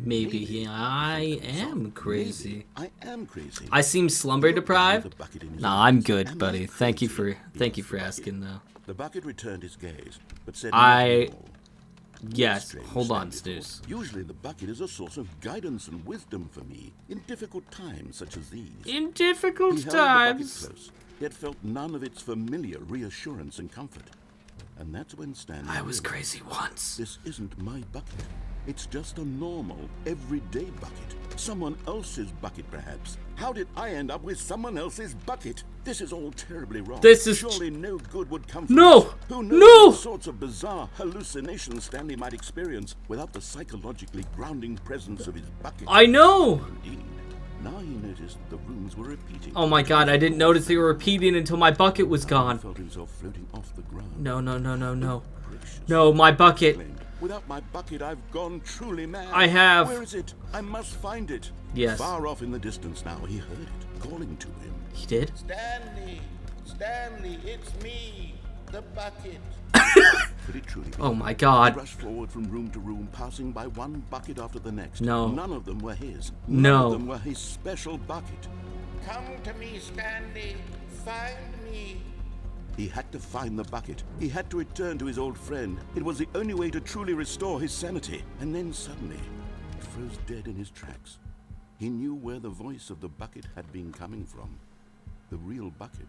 Maybe I am crazy. Maybe I am crazy. I seem slumber deprived. The bucket in his Nah, I'm hands. good, Am buddy. I Thank you crazy? for He thank you asked for the bucket. asking though. The bucket returned his gaze, but said I- nothing more. Yes, Strange, hold on, Stanley Snooze. thought. Usually the bucket is a source of guidance and wisdom for me in difficult times such as these. In He difficult held the bucket times. close, yet felt none of its familiar reassurance and comfort. And that's when Stanley I was realized, crazy once. this isn't my bucket. It's just a normal, everyday bucket. Someone else's bucket, perhaps. How did I end up with someone else's bucket? This is all terribly wrong. This is Surely no good would come from No! this. Who knows No! what sorts of bizarre hallucinations Stanley might experience without the psychologically grounding presence of his bucket. I know. Indeed. Now he noticed the rooms were repeating. Oh my god, I didn't notice they were repeating until my bucket was He gone. felt himself floating off the ground. No, no, no, no, no. Gracious. No, my bucket. Exclaimed, without my bucket, I've gone truly mad. I have. Where is it? I must find it. Yes. Far off in the distance now, he heard it, calling to him. He did? Stanley, Stanley, it's me, the bucket. Could it truly be? Oh my He god. rushed forward from room to room, passing by one bucket after the next. No. None of them were his. No. None of them were his special bucket. Come to me, Stanley. Find me. He had to find the bucket. He had to return to his old friend. It was the only way to truly restore his sanity. And then suddenly, he froze dead in his tracks. He knew where the voice of the bucket had been coming from. The real bucket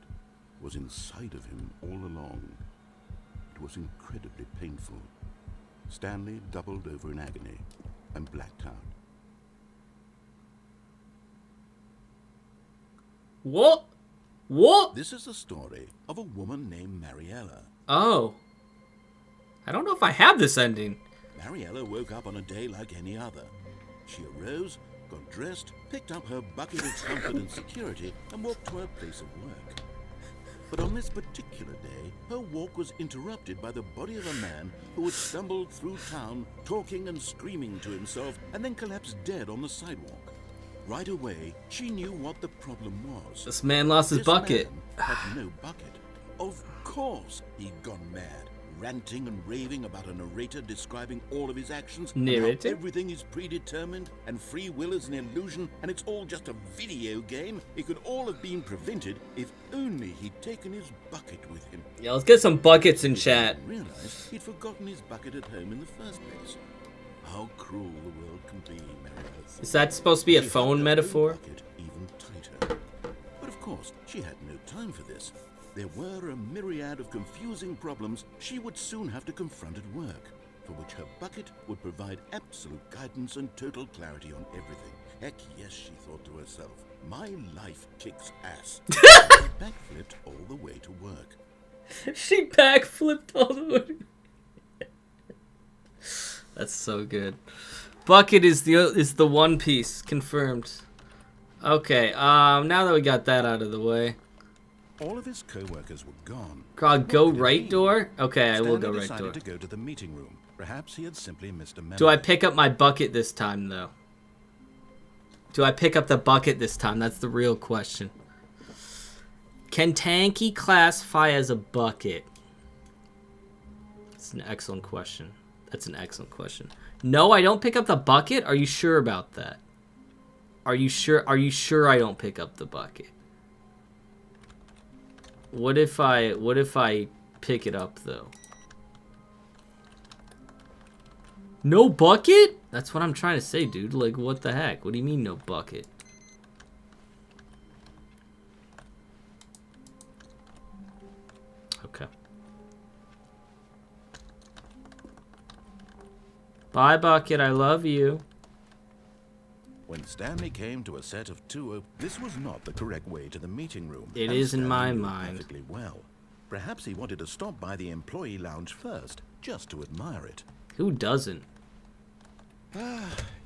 was inside of him all along. It was incredibly painful. Stanley doubled over in agony and blacked out. What? What? This is the story of a woman named Mariella. Oh. I don't know if I have this ending. Mariella woke up on a day like any other. She arose, got dressed, picked up her bucket of comfort and security, and walked to her place of work. But on this particular day, her walk was interrupted by the body of a man who had stumbled through town, talking and screaming to himself, and then collapsed dead on the sidewalk. Right away, she knew what the problem was. This man lost his This bucket. man had no bucket. Of course he'd gone mad, ranting and raving about a narrator describing all of his actions. and how Narrator? everything is predetermined and free will is an illusion and it's all just a video game. It could all have been prevented if only he'd taken his bucket with him. Yeah, let's get some buckets in chat. He realized he'd forgotten his bucket at home in the first place. How cruel the world can be, Mariella thought. Is that supposed to be a She had phone her metaphor? own bucket even tighter. But of course, she had no time for this. There were a myriad of confusing problems she would soon have to confront at work, for which her bucket would provide absolute guidance and total clarity on everything. Heck yes, she thought to herself. My life kicks ass. She backflipped all the way to work. She backflipped all the way. That's so good. Bucket is the one piece confirmed. Okay, now that we got that out of the way, All of his co-workers were gone. Grog, go What could it right mean? door. Okay, I will Stanley go right decided door. to go to the meeting room. Perhaps he had simply missed a memo. Do I pick up my bucket this time, though? Do I pick up the bucket this time? That's the real question. Can Tanky classify as a bucket? That's an excellent question. That's an excellent question. No, I don't pick up the bucket? Are you sure about that? Are you sure? Are you sure I don't pick up the bucket? What if I pick it up, though? No bucket? That's what I'm trying to say, dude. Like, what the heck? What do you mean, no bucket? Okay. Bye, bucket. I love you. When Stanley came to a set of two, this was not the correct way to the meeting room. It and is in Stanley my knew mind. perfectly well. Perhaps he wanted to stop by the employee lounge first, just to admire it. Who doesn't?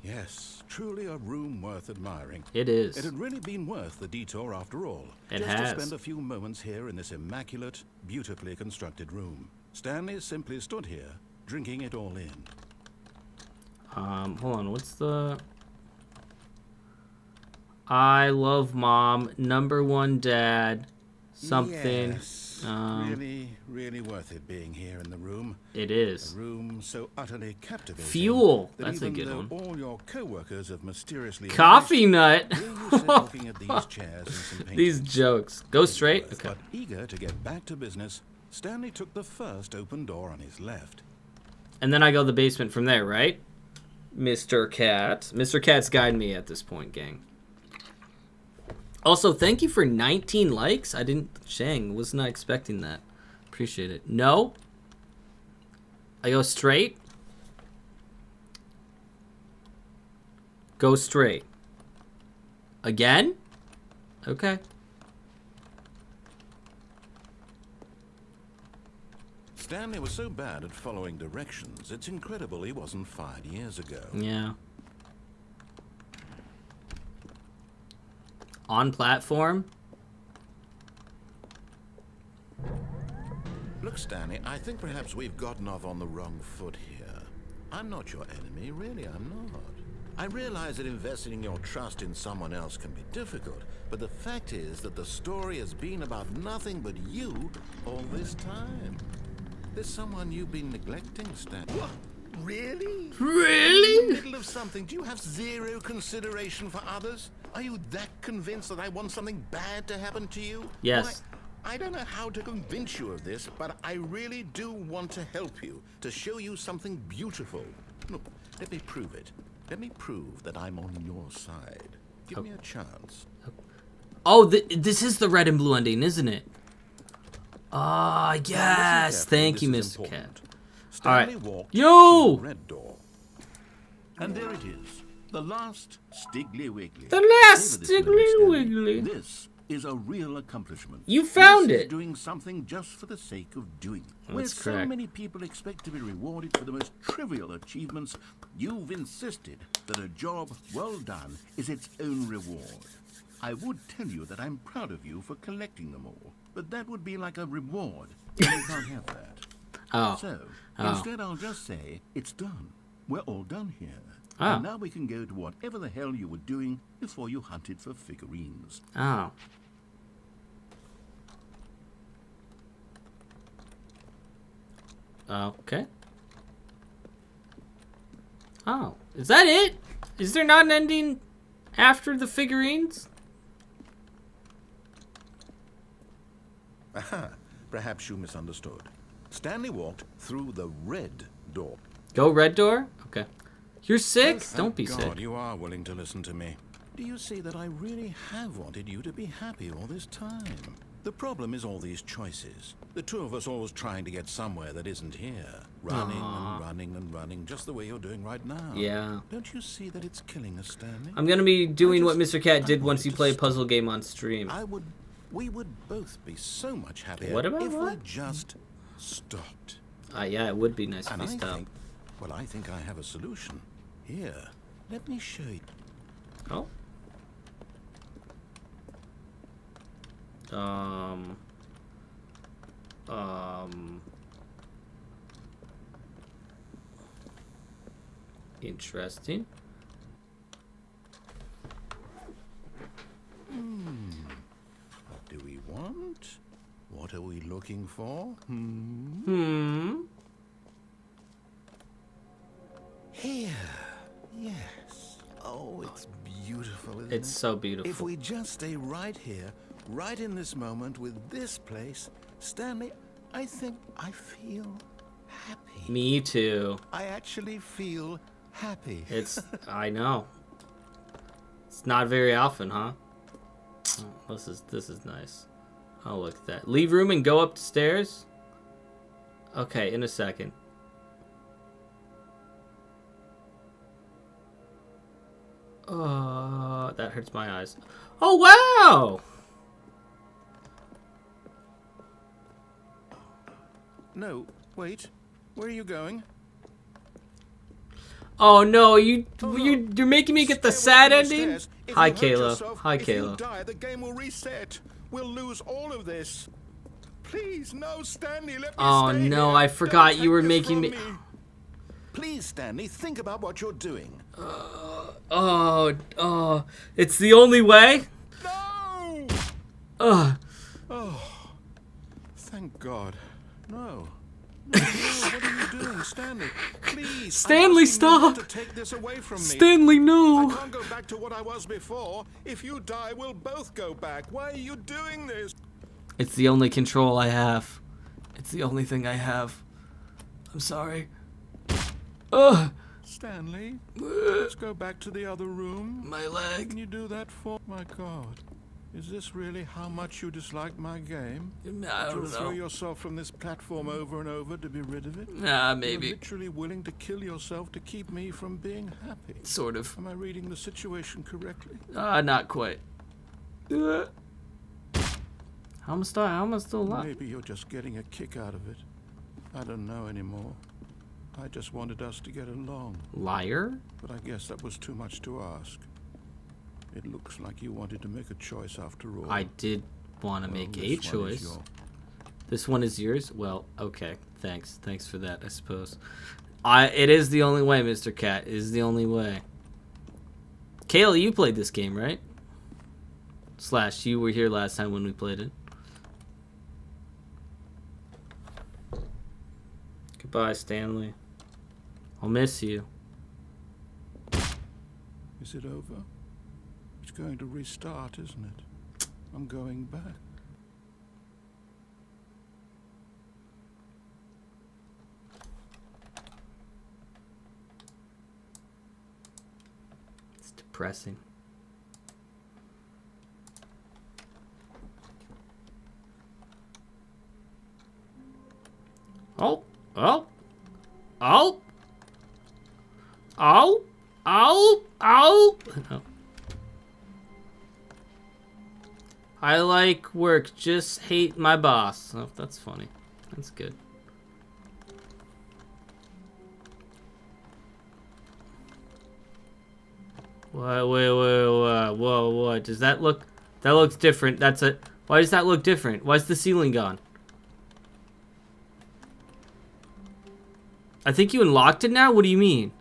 Yes, truly a room worth admiring. It is. It had really been worth the detour after all. It just has. to spend a few moments here in this immaculate, beautifully constructed room. Stanley simply stood here, drinking it all in. Hold on. What's the... I love mom. Number one dad. Something. Yes. Really worth it being here in the room. It is. A room so utterly captivating. Fuel. That That's a even good though one. all your co-workers have mysteriously Coffee nut. here you sit looking at these chairs and some paintings. These jokes. Go straight. Okay. But eager to get back to business, Stanley took the first open door on his left. And then I go to the basement from there, right? Mr. Cat. Mr. Cat's guiding me at this point, gang. Also, thank you for 19 likes. I didn't... Shang, was not expecting that. Appreciate it. No. I go straight. Go straight. Again? Okay. Stanley was so bad at following directions, it's incredible he wasn't fired years ago. Yeah. On platform? Look, Stanley, I think perhaps we've gotten off on the wrong foot here. I'm not your enemy, really, I'm not. I realize that investing your trust in someone else can be difficult, but the fact is that the story has been about nothing but you all this time. There's someone you've been neglecting, Stanley. What? Really? Really? In the middle of something, do you have zero consideration for others? Are you that convinced that I want something bad to happen to you? Yes. Why, I don't know how to convince you of this, but I really do want to help you, to show you something beautiful. Look, let me prove it. Let me prove that I'm on your side. Give me a chance. Oh, this is the red and blue ending, isn't it? Ah, yes. Now, listen Thank carefully, you, this is Mr. Cat. important. Stanley Alright. walked Yo! through the red door. And there it is. The last Stiggly Wiggly. The last Savor this moment, Stiggly Stanley. Wiggly. This is a real accomplishment. You found This it. is doing something just for the sake of doing it. That's Where so correct. many people expect to be rewarded for the most trivial achievements, you've insisted that a job well done is its own reward. I would tell you that I'm proud of you for collecting them all, but that would be like a reward, and you can't have that. Oh. So, Oh. instead I'll just say, it's done. We're all done here. Oh. And now we can go to whatever the hell you were doing before you hunted for figurines. Oh. Okay. Oh. Is that it? Is there not an ending after the figurines? Aha, perhaps you misunderstood. Stanley walked through the red door. Go red door? Okay. You're sick? Thank Don't be God sick. you are willing to listen to me. Do you see that I really have wanted you to be happy all this time? The problem is all these choices. The two of us always trying to get somewhere that isn't here. Running and running and running, just the way you're doing right now. Yeah. Don't you see that it's killing us, Stanley? I'm gonna be doing what Mr. Cat did I once he wanted to played a stop. puzzle game on stream. We would both be so much happier What about if we what? just stopped. Yeah, it would be nice if And we I stopped. think, well, I think I have a solution. Here, let me show you. Oh. Interesting. What do we want? What are we looking for? Here. Yes. Oh, it's beautiful, isn't It's it? so beautiful. If we just stay right here, right in this moment with this place, Stanley, I think I feel happy. Me too. I actually feel happy. I know. It's not very often, huh? Oh, this is nice. Oh, look at that. Leave room and go upstairs? Okay, in a second. That hurts my eyes. Oh, wow! No, wait. Where are you going? Oh no, no. you're making me get the Stay sad away from the ending? stairs. If Hi, you hurt Kayla. yourself, Hi, if you Kayla. die, the game will reset. We'll lose all of this. Please, no, Stanley, let me Oh stay no, here. I forgot Don't you were take this making from me. Please, Stanley, think about what you're doing. Oh, it's the only way? No! Ugh. thank God. No. No, what are you doing, Stanley? Please. Stanley, stop! To take this away from me. Stanley, no! I can't go back to what I was before. If you die, we'll both go back. Why are you doing this? It's the only control I have. It's the only thing I have. I'm sorry. Ugh! Stanley, let's go back to the other room. My leg. Can you do that for my God? Is this really how much you dislike my game? I You'll don't throw know. yourself from this platform over and over to be rid of it? Nah, maybe. You're literally willing to kill yourself to keep me from being happy. Sort of. Am I reading the situation correctly? Not quite. How am I still alive? Maybe you're just getting a kick out of it. I don't know anymore. I just wanted us to get along. Liar? But I guess that was too much to ask. It looks like you wanted to make a choice after all. I did want to make a this one is choice. This one is yours? Well, okay. Thanks. Thanks for that, I suppose. It is the only way, Mr. Cat. It is the only way. Kayla, you played this game, right? Slash, you were here last time when we played it. Goodbye, Stanley. I'll miss you. Is it over? It's going to restart, isn't it? I'm going back. It's depressing. Oh, oh, oh, oh, oh, oh. I like work, just hate my boss. Oh, that's funny. That's good. Wait, whoa, what? Does that look... That looks different. That's a... Why does that look different? Why is the ceiling gone? I think you unlocked it now? What do you mean?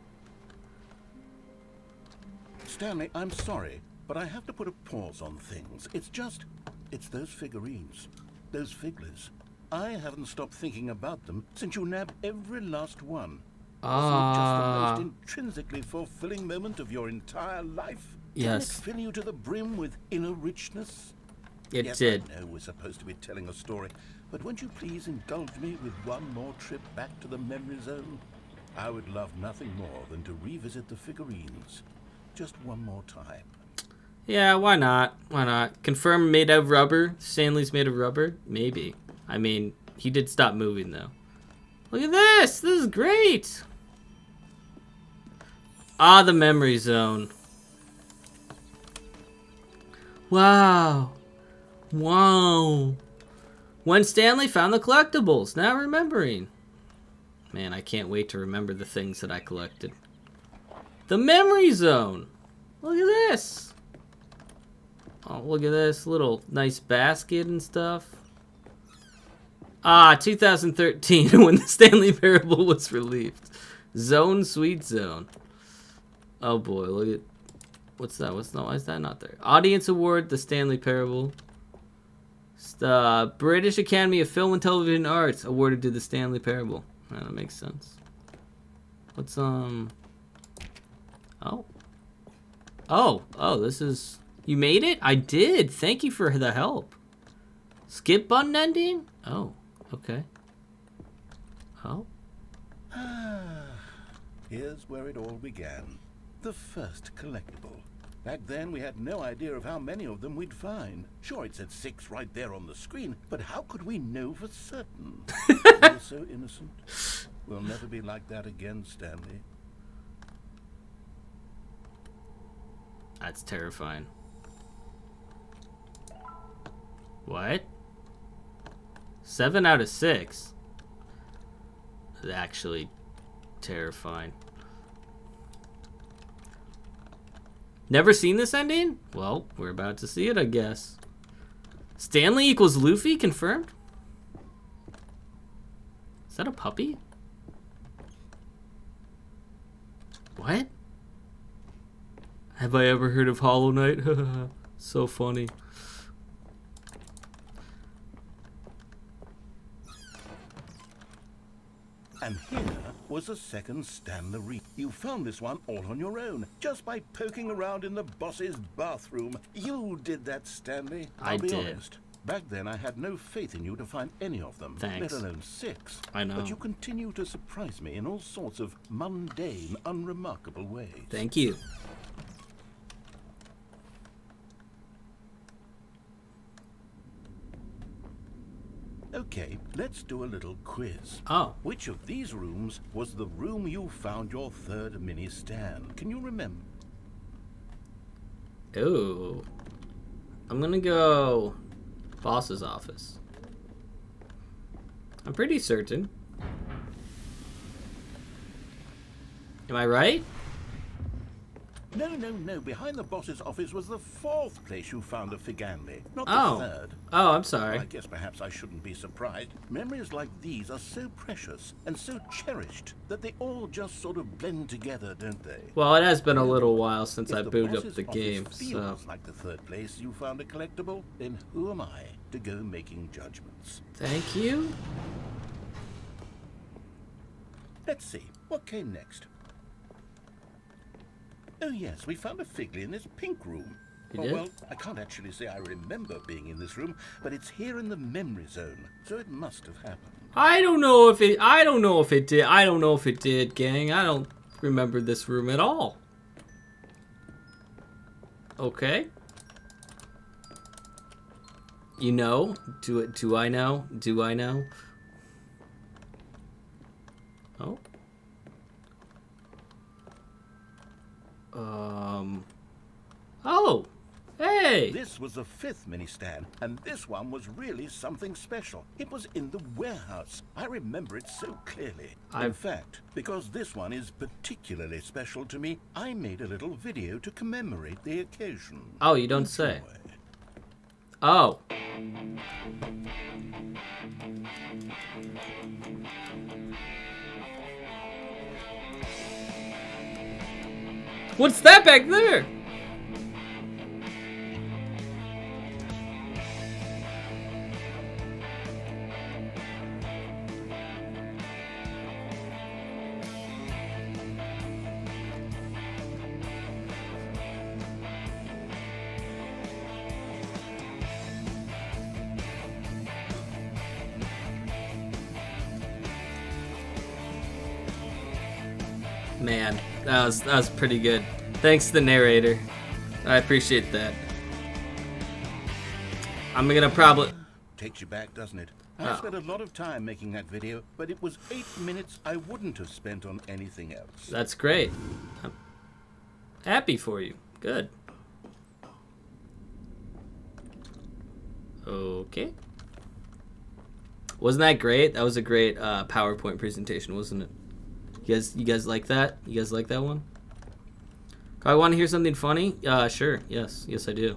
Stanley, I'm sorry, but I have to put a pause on things. It's those figurines, those figglers. I haven't stopped thinking about them since you nabbed every last one. Wasn't it just the most intrinsically fulfilling moment of your entire life? Yes. Didn't it fill you to the brim with inner richness? It Yes, did. I know we're supposed to be telling a story, but won't you please indulge me with one more trip back to the memory zone? I would love nothing more than to revisit the figurines. Just one more time. Yeah, why not? Why not? Confirm made of rubber. Stanley's made of rubber? Maybe. I mean, he did stop moving, though. Look at this! This is great! Ah, the memory zone. Wow. Wow. When Stanley found the collectibles. Now remembering. Man, I can't wait to remember the things that I collected. The memory zone. Look at this. Oh, look at this little nice basket and stuff. Ah, 2013 when the Stanley Parable was released. Zone, sweet zone. Oh boy, look at... What's that? Why is that not there? Audience Award, the Stanley Parable. British Academy of Film and Television Arts awarded to the Stanley Parable. Yeah, that makes sense. What's, Oh. Oh, this is... You made it? I did. Thank you for the help. Skip button ending? Oh, okay. Oh. Here's where it all began. The first collectible. Back then, we had no idea of how many of them we'd find. Sure, it said 6 right there on the screen, but how could we know for certain? We were so innocent. We'll never be like that again, Stanley. That's terrifying. What? 7 out of 6. That's actually terrifying. Never seen this ending? Well, we're about to see it, I guess. Stanley equals Luffy, confirmed? Is that a puppy? What? Have I ever heard of Hollow Knight? So funny. And here was a second Stanley. You found this one all on your own, just by poking around in the boss's bathroom. You did that, Stanley. I I'll be did. honest. Back then, I had no faith in you to find any of them, Thanks. let alone 6. I know. But you continue to surprise me in all sorts of mundane, unremarkable ways. Thank you. Okay, let's do a little quiz. Oh. Which of these rooms was the room you found your third mini stand? Can you remember? Ooh. I'm gonna go boss's office. I'm pretty certain. Am I right? No. Behind the boss's office was the 4th place you found a Figanli, not the Oh. 3rd. Oh, I'm sorry. Well, I guess perhaps I shouldn't be surprised. Memories like these are so precious and so cherished that they all just sort of blend together, don't they? Well, it has been a little while since If I the booted boss's up the office game, so... feels like the 3rd place you found a collectible, then who am I to go making judgments? Thank you. Let's see, what came next? Oh yes, we found a Figley in this pink room. You Oh, did? well, I can't actually say I remember being in this room, but it's here in the memory zone, so it must have happened. I don't know if it did. I don't know if it did, gang. I don't remember this room at all. Okay. You know? Do I know? Do I know? Oh. Oh. Hey. This was the 5th mini stand, and this one was really something special. It was in the warehouse. I remember it so clearly. In fact, because this one is particularly special to me, I made a little video to commemorate the occasion. Oh, you don't say. Enjoy. Oh. What's that back there? Man, that was pretty good. Thanks to the narrator. I appreciate that. I'm gonna probably... Takes you back, doesn't it? I spent a lot of time making that video, but it was 8 minutes I wouldn't have spent on anything else. That's great. I'm happy for you. Good. Okay. Wasn't that great? That was a great PowerPoint presentation, wasn't it? You guys like that? You guys like that one? I want to hear something funny? Sure. Yes, I do.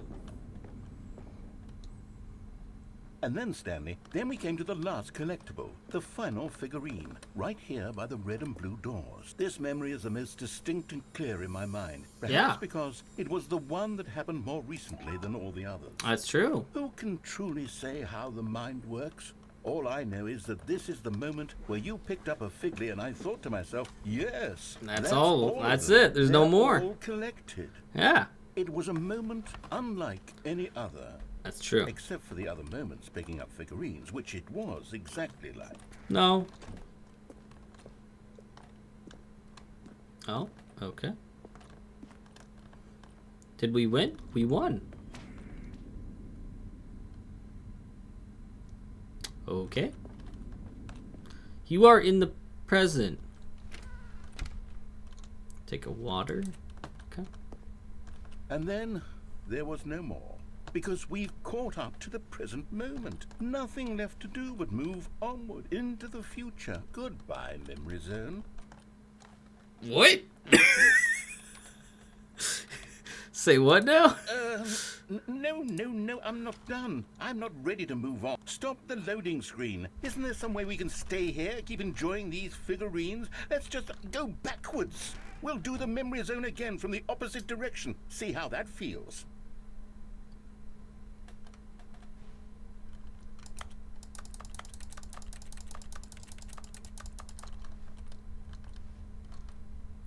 And then, Stanley, then we came to the last collectible, the final figurine, right here by the red and blue doors. This memory is the most distinct and clear in my mind, perhaps Yeah. because it was the one that happened more recently than all the others. That's true. Who can truly say how the mind works? All I know is that this is the moment where you picked up a Figley and I thought to myself, yes, That's all. of That's them. it. There's no They're more. all collected. Yeah, It was a moment unlike any other, that's true. except for the other moments picking up figurines, which it was exactly like. No. Oh, okay. Did we win? We won. Okay. You are in the present. Take a water. Okay. And then there was no more, because we've caught up to the present moment. Nothing left to do but move onward into the future. Goodbye, memory zone. What? Say what now? No, I'm not done. I'm not ready to move on. Stop the loading screen. Isn't there some way we can stay here, keep enjoying these figurines? Let's just go backwards. We'll do the memory zone again from the opposite direction. See how that feels.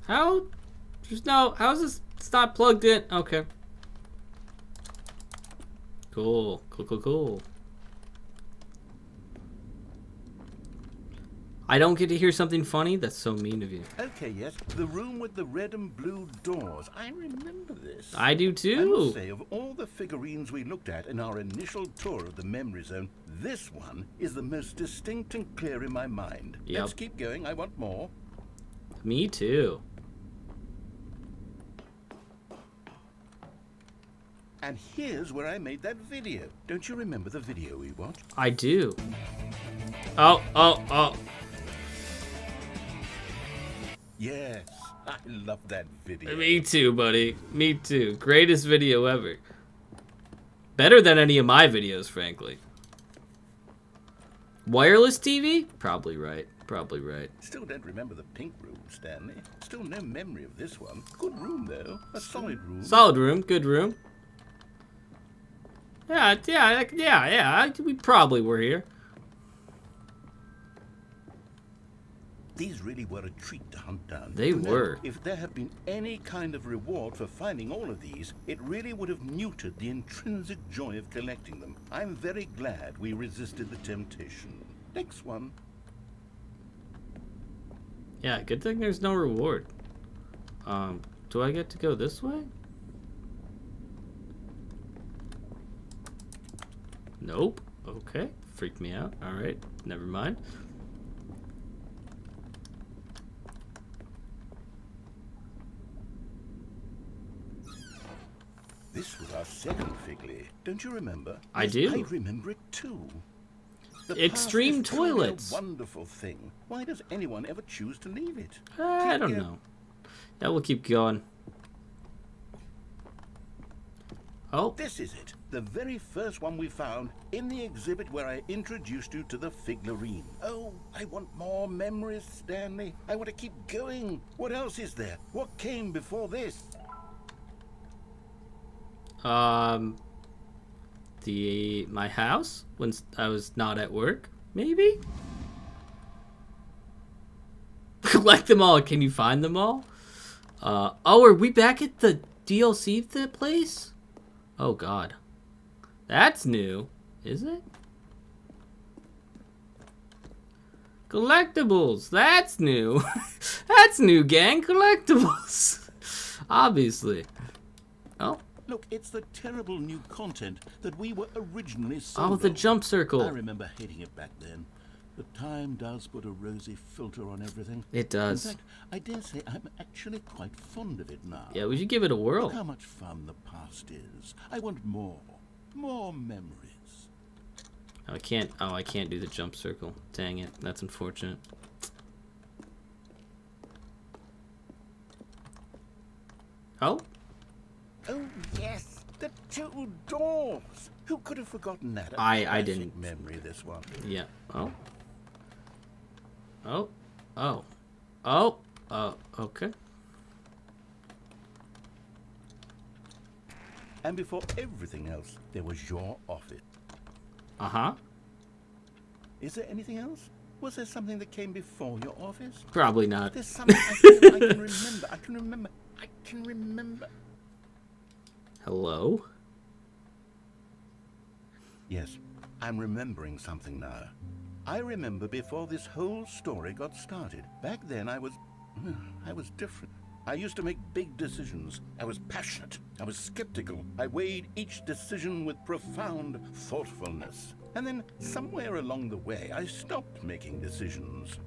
How? There's no. How's this? It's not plugged in. Okay. Cool. Cool. I don't get to hear something funny? That's so mean of you. Okay, yes, the room with the red and blue doors. I remember this. I do I too. must say, of all the figurines we looked at in our initial tour of the memory zone, this one is the most distinct and clear in my mind. Yep. Let's keep going. I want more. Me too. And here's where I made that video. Don't you remember the video we watched? I do. Oh. Yes, I love that video. Me too, buddy. Me too. Greatest video ever. Better than any of my videos, frankly. Wireless TV? Probably right. Still don't remember the pink room, Stanley. Still no memory of this one. Good room, though. A solid room. Solid room. Good room. Yeah. We probably were here. These really were a treat to hunt down. They You know, were. If there had been any kind of reward for finding all of these, it really would have neutered the intrinsic joy of collecting them. I'm very glad we resisted the temptation. Next one. Yeah, good thing there's no reward. Do I get to go this way? Nope. Okay. Freaked me out. Alright. Never mind. This was our second Figley. Don't you remember? I Yes, do. I remember it too. The Extreme past is truly toilets. A wonderful thing. Why does anyone ever choose to leave it? I don't know. Yeah, we'll keep going. Oh, This is it. The very first one we found in the exhibit where I introduced you to the figurine. Oh, I want more memories, Stanley. I want to keep going. What else is there? What came before this? my house when I was not at work, maybe? Collect them all. Can you find them all? Oh, are we back at the DLC place? Oh God, that's new, is it? Collectibles, that's new. That's new, gang. Collectibles, obviously. Oh. Look, it's the terrible new content that we were originally sold Oh, the on. jump circle. I remember hating it back then. But time does put a rosy filter on everything. It does. In fact, I dare say I'm actually quite fond of it now. Yeah, we should give it a whirl. Look how much fun the past is. I want more. More memories. Oh, I can't. Oh, I can't do the jump circle. Dang it. That's unfortunate. Oh? Oh, yes. The two doors. Who could have forgotten that? A I classic didn't. memory, this one. Yeah. Oh. Oh. Oh. Oh. Okay. And before everything else, there was your office. Uh-huh. Is there anything else? Was there something that came before your office? Probably not. There's something I can remember. Hello? Yes, I'm remembering something now. I remember before this whole story got started. Back then I was different. I used to make big decisions. I was passionate. I was skeptical. I weighed each decision with profound thoughtfulness. And then somewhere along the way, I stopped making decisions.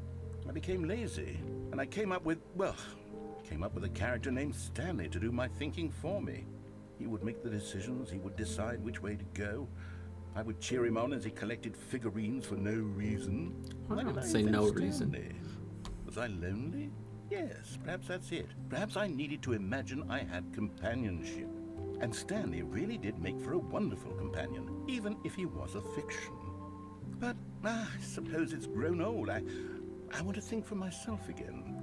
I became lazy, and I came up with a character named Stanley to do my thinking for me. He would make the decisions. He would decide which way to go. I would cheer him on as he collected figurines for no reason. Why did I say invent no Stanley? reason. Was I lonely? Yes, perhaps that's it. Perhaps I needed to imagine I had companionship. And Stanley really did make for a wonderful companion, even if he was a fiction. But I suppose it's grown old. I want to think for myself again.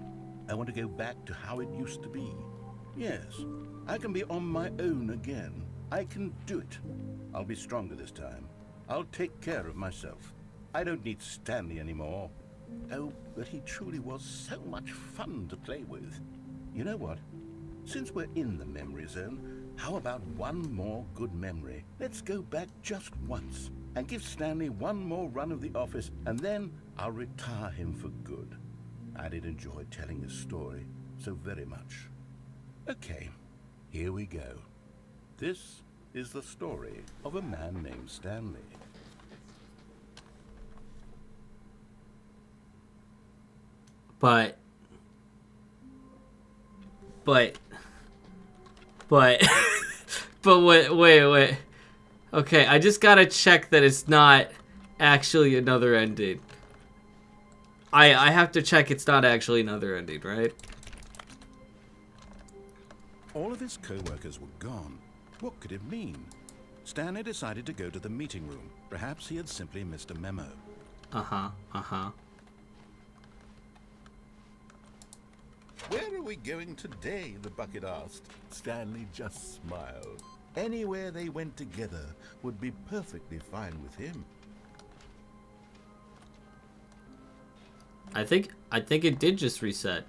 I want to go back to how it used to be. Yes, I can be on my own again. I can do it. I'll be stronger this time. I'll take care of myself. I don't need Stanley anymore. Oh, but he truly was so much fun to play with. You know what? Since we're in the memory zone, how about one more good memory? Let's go back just once and give Stanley one more run of the office, and then I'll retire him for good. I did enjoy telling his story so very much. Okay, here we go. This is the story of a man named Stanley. But wait. Okay, I just gotta check that it's not actually another ending. I have to check it's not actually another ending, right? All of his co-workers were gone. What could it mean? Stanley decided to go to the meeting room. Perhaps he had simply missed a memo. Where are we going today? The bucket asked. Stanley just smiled. Anywhere they went together would be perfectly fine with him. I think it did just reset.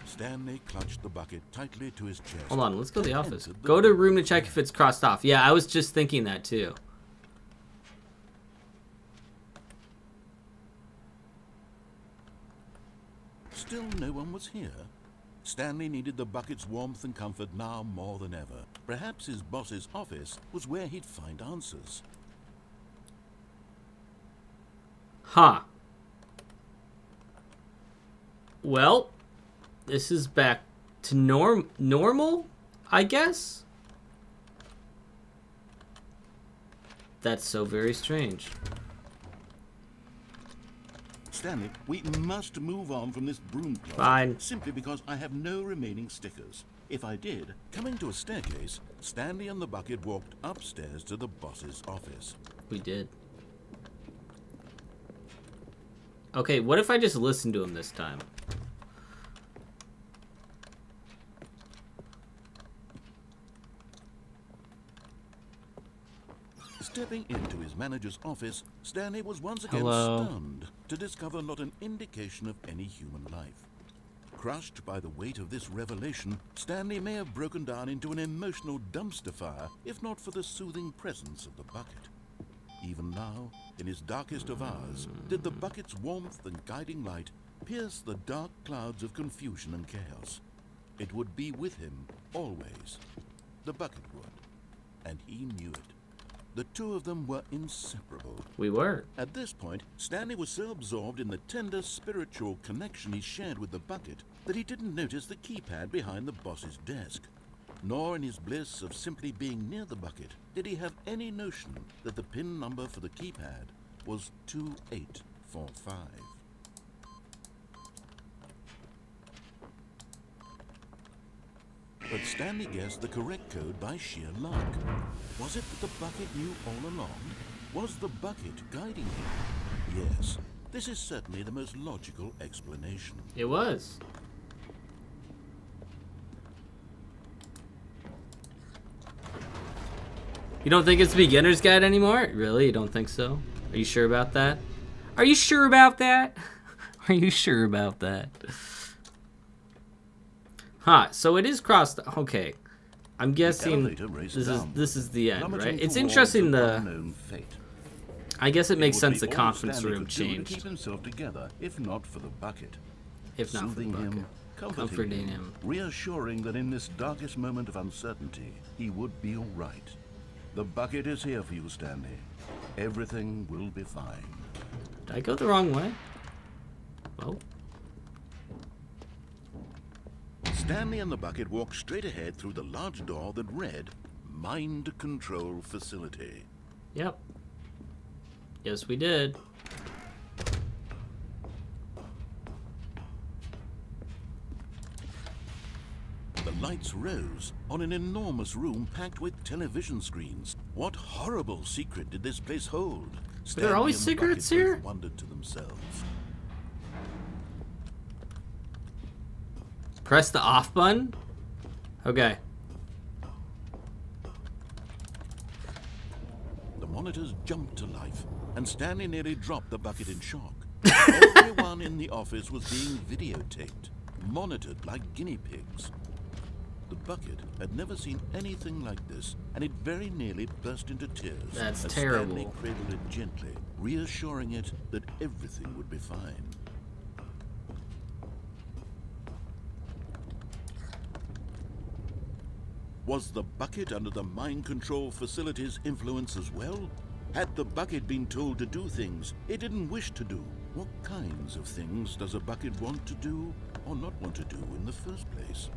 Stanley clutched the bucket tightly to his chest. Hold on, let's go to the office. Go to room to check if it's crossed off. Yeah, I was just thinking that too. Still no one was here. Stanley needed the bucket's warmth and comfort now more than ever. Perhaps his boss's office was where he'd find answers. Huh. Well, this is back to normal, I guess? That's so very strange. Stanley, we must move on from this broom closet. Fine. Simply because I have no remaining stickers. If I did, coming to a staircase, Stanley and the bucket walked upstairs to the boss's office. We did. Okay, what if I just listen to him this time? Stepping into his manager's office, Stanley was once again Hello. stunned to discover not an indication of any human life. Crushed by the weight of this revelation, Stanley may have broken down into an emotional dumpster fire if not for the soothing presence of the bucket. Even now, in his darkest of hours, did the bucket's warmth and guiding light pierce the dark clouds of confusion and chaos. It would be with him always. The bucket would. And he knew it. The two of them were inseparable. We were. At this point, Stanley was so absorbed in the tender spiritual connection he shared with the bucket that he didn't notice the keypad behind the boss's desk. Nor in his bliss of simply being near the bucket did he have any notion that the PIN number for the keypad was 2845. But Stanley guessed the correct code by sheer luck. Was it that the bucket knew all along? Was the bucket guiding him? Yes, this is certainly the most logical explanation. It was. You don't think it's a beginner's guide anymore? Really? You don't think so? Are you sure about that? Are you sure about that? Are you sure about that? Huh, so it is crossed. Okay. I'm guessing this is the end, right? It's interesting I guess it makes sense the conference room changed. Keep himself together, if not for the bucket. If not for the bucket. Comforting him. Reassuring that in this darkest moment of uncertainty, he would be all right. The bucket is here for you, Stanley. Everything will be fine. Did I go the wrong way? Oh. Stanley and the bucket walked straight ahead through the large door that read, Mind Control Facility. Yep. Yes, we did. The lights rose on an enormous room packed with television screens. What horrible secret did this place hold? There are always secrets here? Wondered to themselves. Press the off button? Okay. The monitors jumped to life, and Stanley nearly dropped the bucket in shock. Everyone in the office was being videotaped. monitored like guinea pigs. The bucket had never seen anything like this, and it very nearly burst into tears. That's as terrible. Stanley cradled it gently, reassuring it that everything would be fine. Was the bucket under the mind control facility's influence as well? Had the bucket been told to do things it didn't wish to do? What kinds of things does a bucket want to do or not want to do in the first place?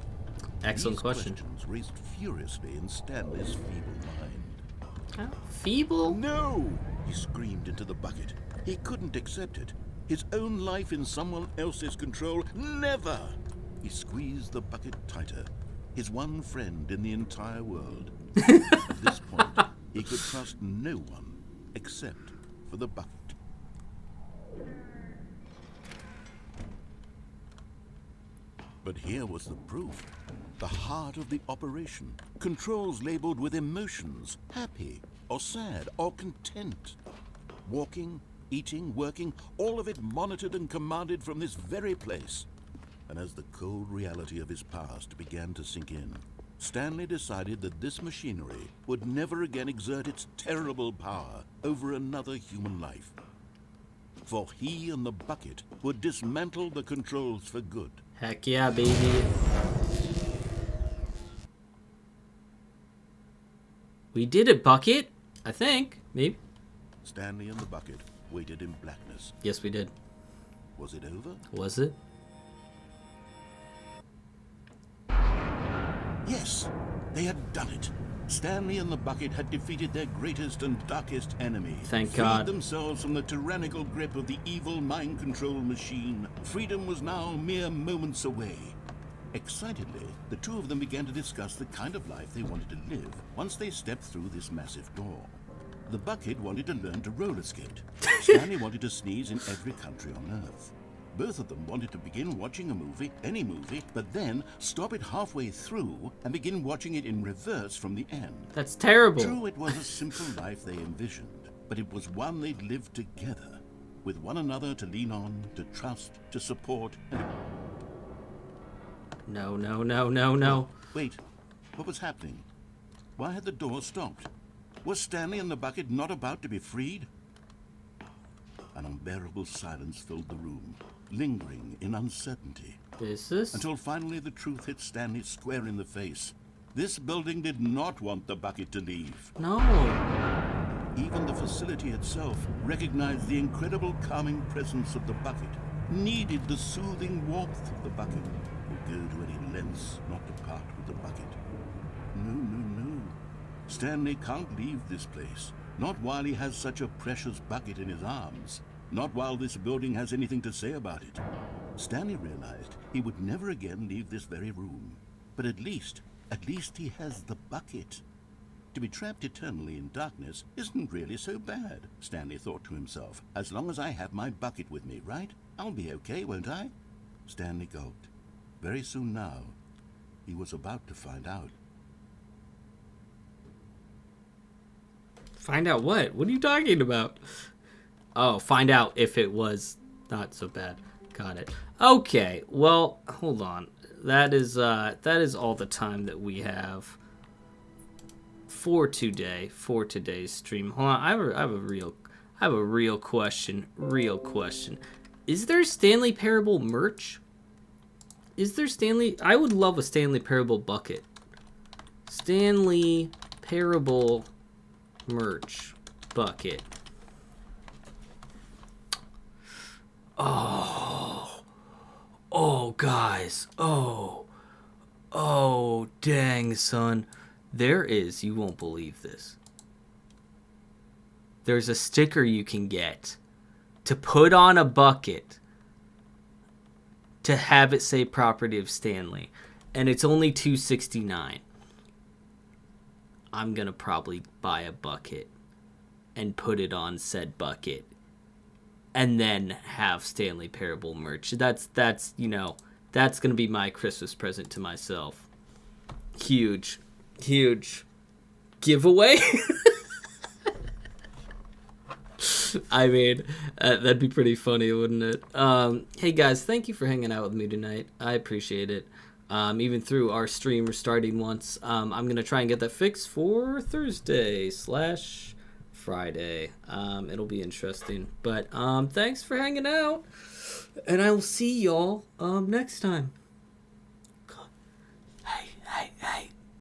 Excellent These question. questions raced furiously in Stanley's feeble mind. Feeble? No! He screamed into the bucket. He couldn't accept it. His own life in someone else's control? Never! He squeezed the bucket tighter. His one friend in the entire world. At this point, he could trust no one except for the bucket. But here was the proof. The heart of the operation. Controls labeled with emotions. Happy, or sad, or content. Walking, eating, working, all of it monitored and commanded from this very place. And as the cold reality of his past began to sink in, Stanley decided that this machinery would never again exert its terrible power over another human life. For he and the bucket would dismantle the controls for good. Heck yeah, baby. We did it, Bucket. I think. Maybe. Stanley and the bucket waited in blackness. Yes, we did. Was it over? Was it? Yes, they had done it. Stanley and the bucket had defeated their greatest and darkest enemy. Thank Freed God. themselves from the tyrannical grip of the evil mind control machine. Freedom was now mere moments away. Excitedly, the two of them began to discuss the kind of life they wanted to live once they stepped through this massive door. The bucket wanted to learn to roller skate. Stanley wanted to sneeze in every country on Earth. Both of them wanted to begin watching a movie, any movie, but then stop it halfway through and begin watching it in reverse from the end. That's terrible. True, it was a simple life they envisioned, but it was one they'd lived together, with one another to lean on, to trust, to support, and... No, no, no, no, no. Wait, what was happening? Why had the door stopped? Was Stanley and the bucket not about to be freed? An unbearable silence filled the room, lingering in uncertainty. Is this? Until finally the truth hit Stanley square in the face. This building did not want the bucket to leave. No. Even the facility itself recognized the incredible calming presence of the bucket, needed the soothing warmth of the bucket, would go to any lengths not to part with the bucket. No, no, no. Stanley can't leave this place. Not while he has such a precious bucket in his arms. Not while this building has anything to say about it. Stanley realized he would never again leave this very room. But at least he has the bucket. To be trapped eternally in darkness isn't really so bad, Stanley thought to himself. As long as I have my bucket with me, right? I'll be okay, won't I? Stanley gulped. Very soon now, he was about to find out. Find out what? What are you talking about? Oh, find out if it was not so bad. Got it. Okay, well, hold on. That is all the time that we have for today's stream. Hold on, I have a real question. Is there Stanley Parable merch? Is there Stanley? I would love a Stanley Parable bucket. Stanley Parable merch bucket. Oh guys, oh dang, son, there is, you won't believe this, there's a sticker you can get to put on a bucket to have it say property of Stanley, and it's only $2.69. I'm gonna probably buy a bucket and put it on said bucket, and then have Stanley Parable merch. That's gonna be my Christmas present to myself. Huge giveaway. I mean, that'd be pretty funny, wouldn't it? Hey guys, thank you for hanging out with me tonight. I appreciate it. Even through our stream restarting once. I'm gonna try and get that fixed for Thursday/Friday. It'll be interesting. But thanks for hanging out, and I will see y'all next time.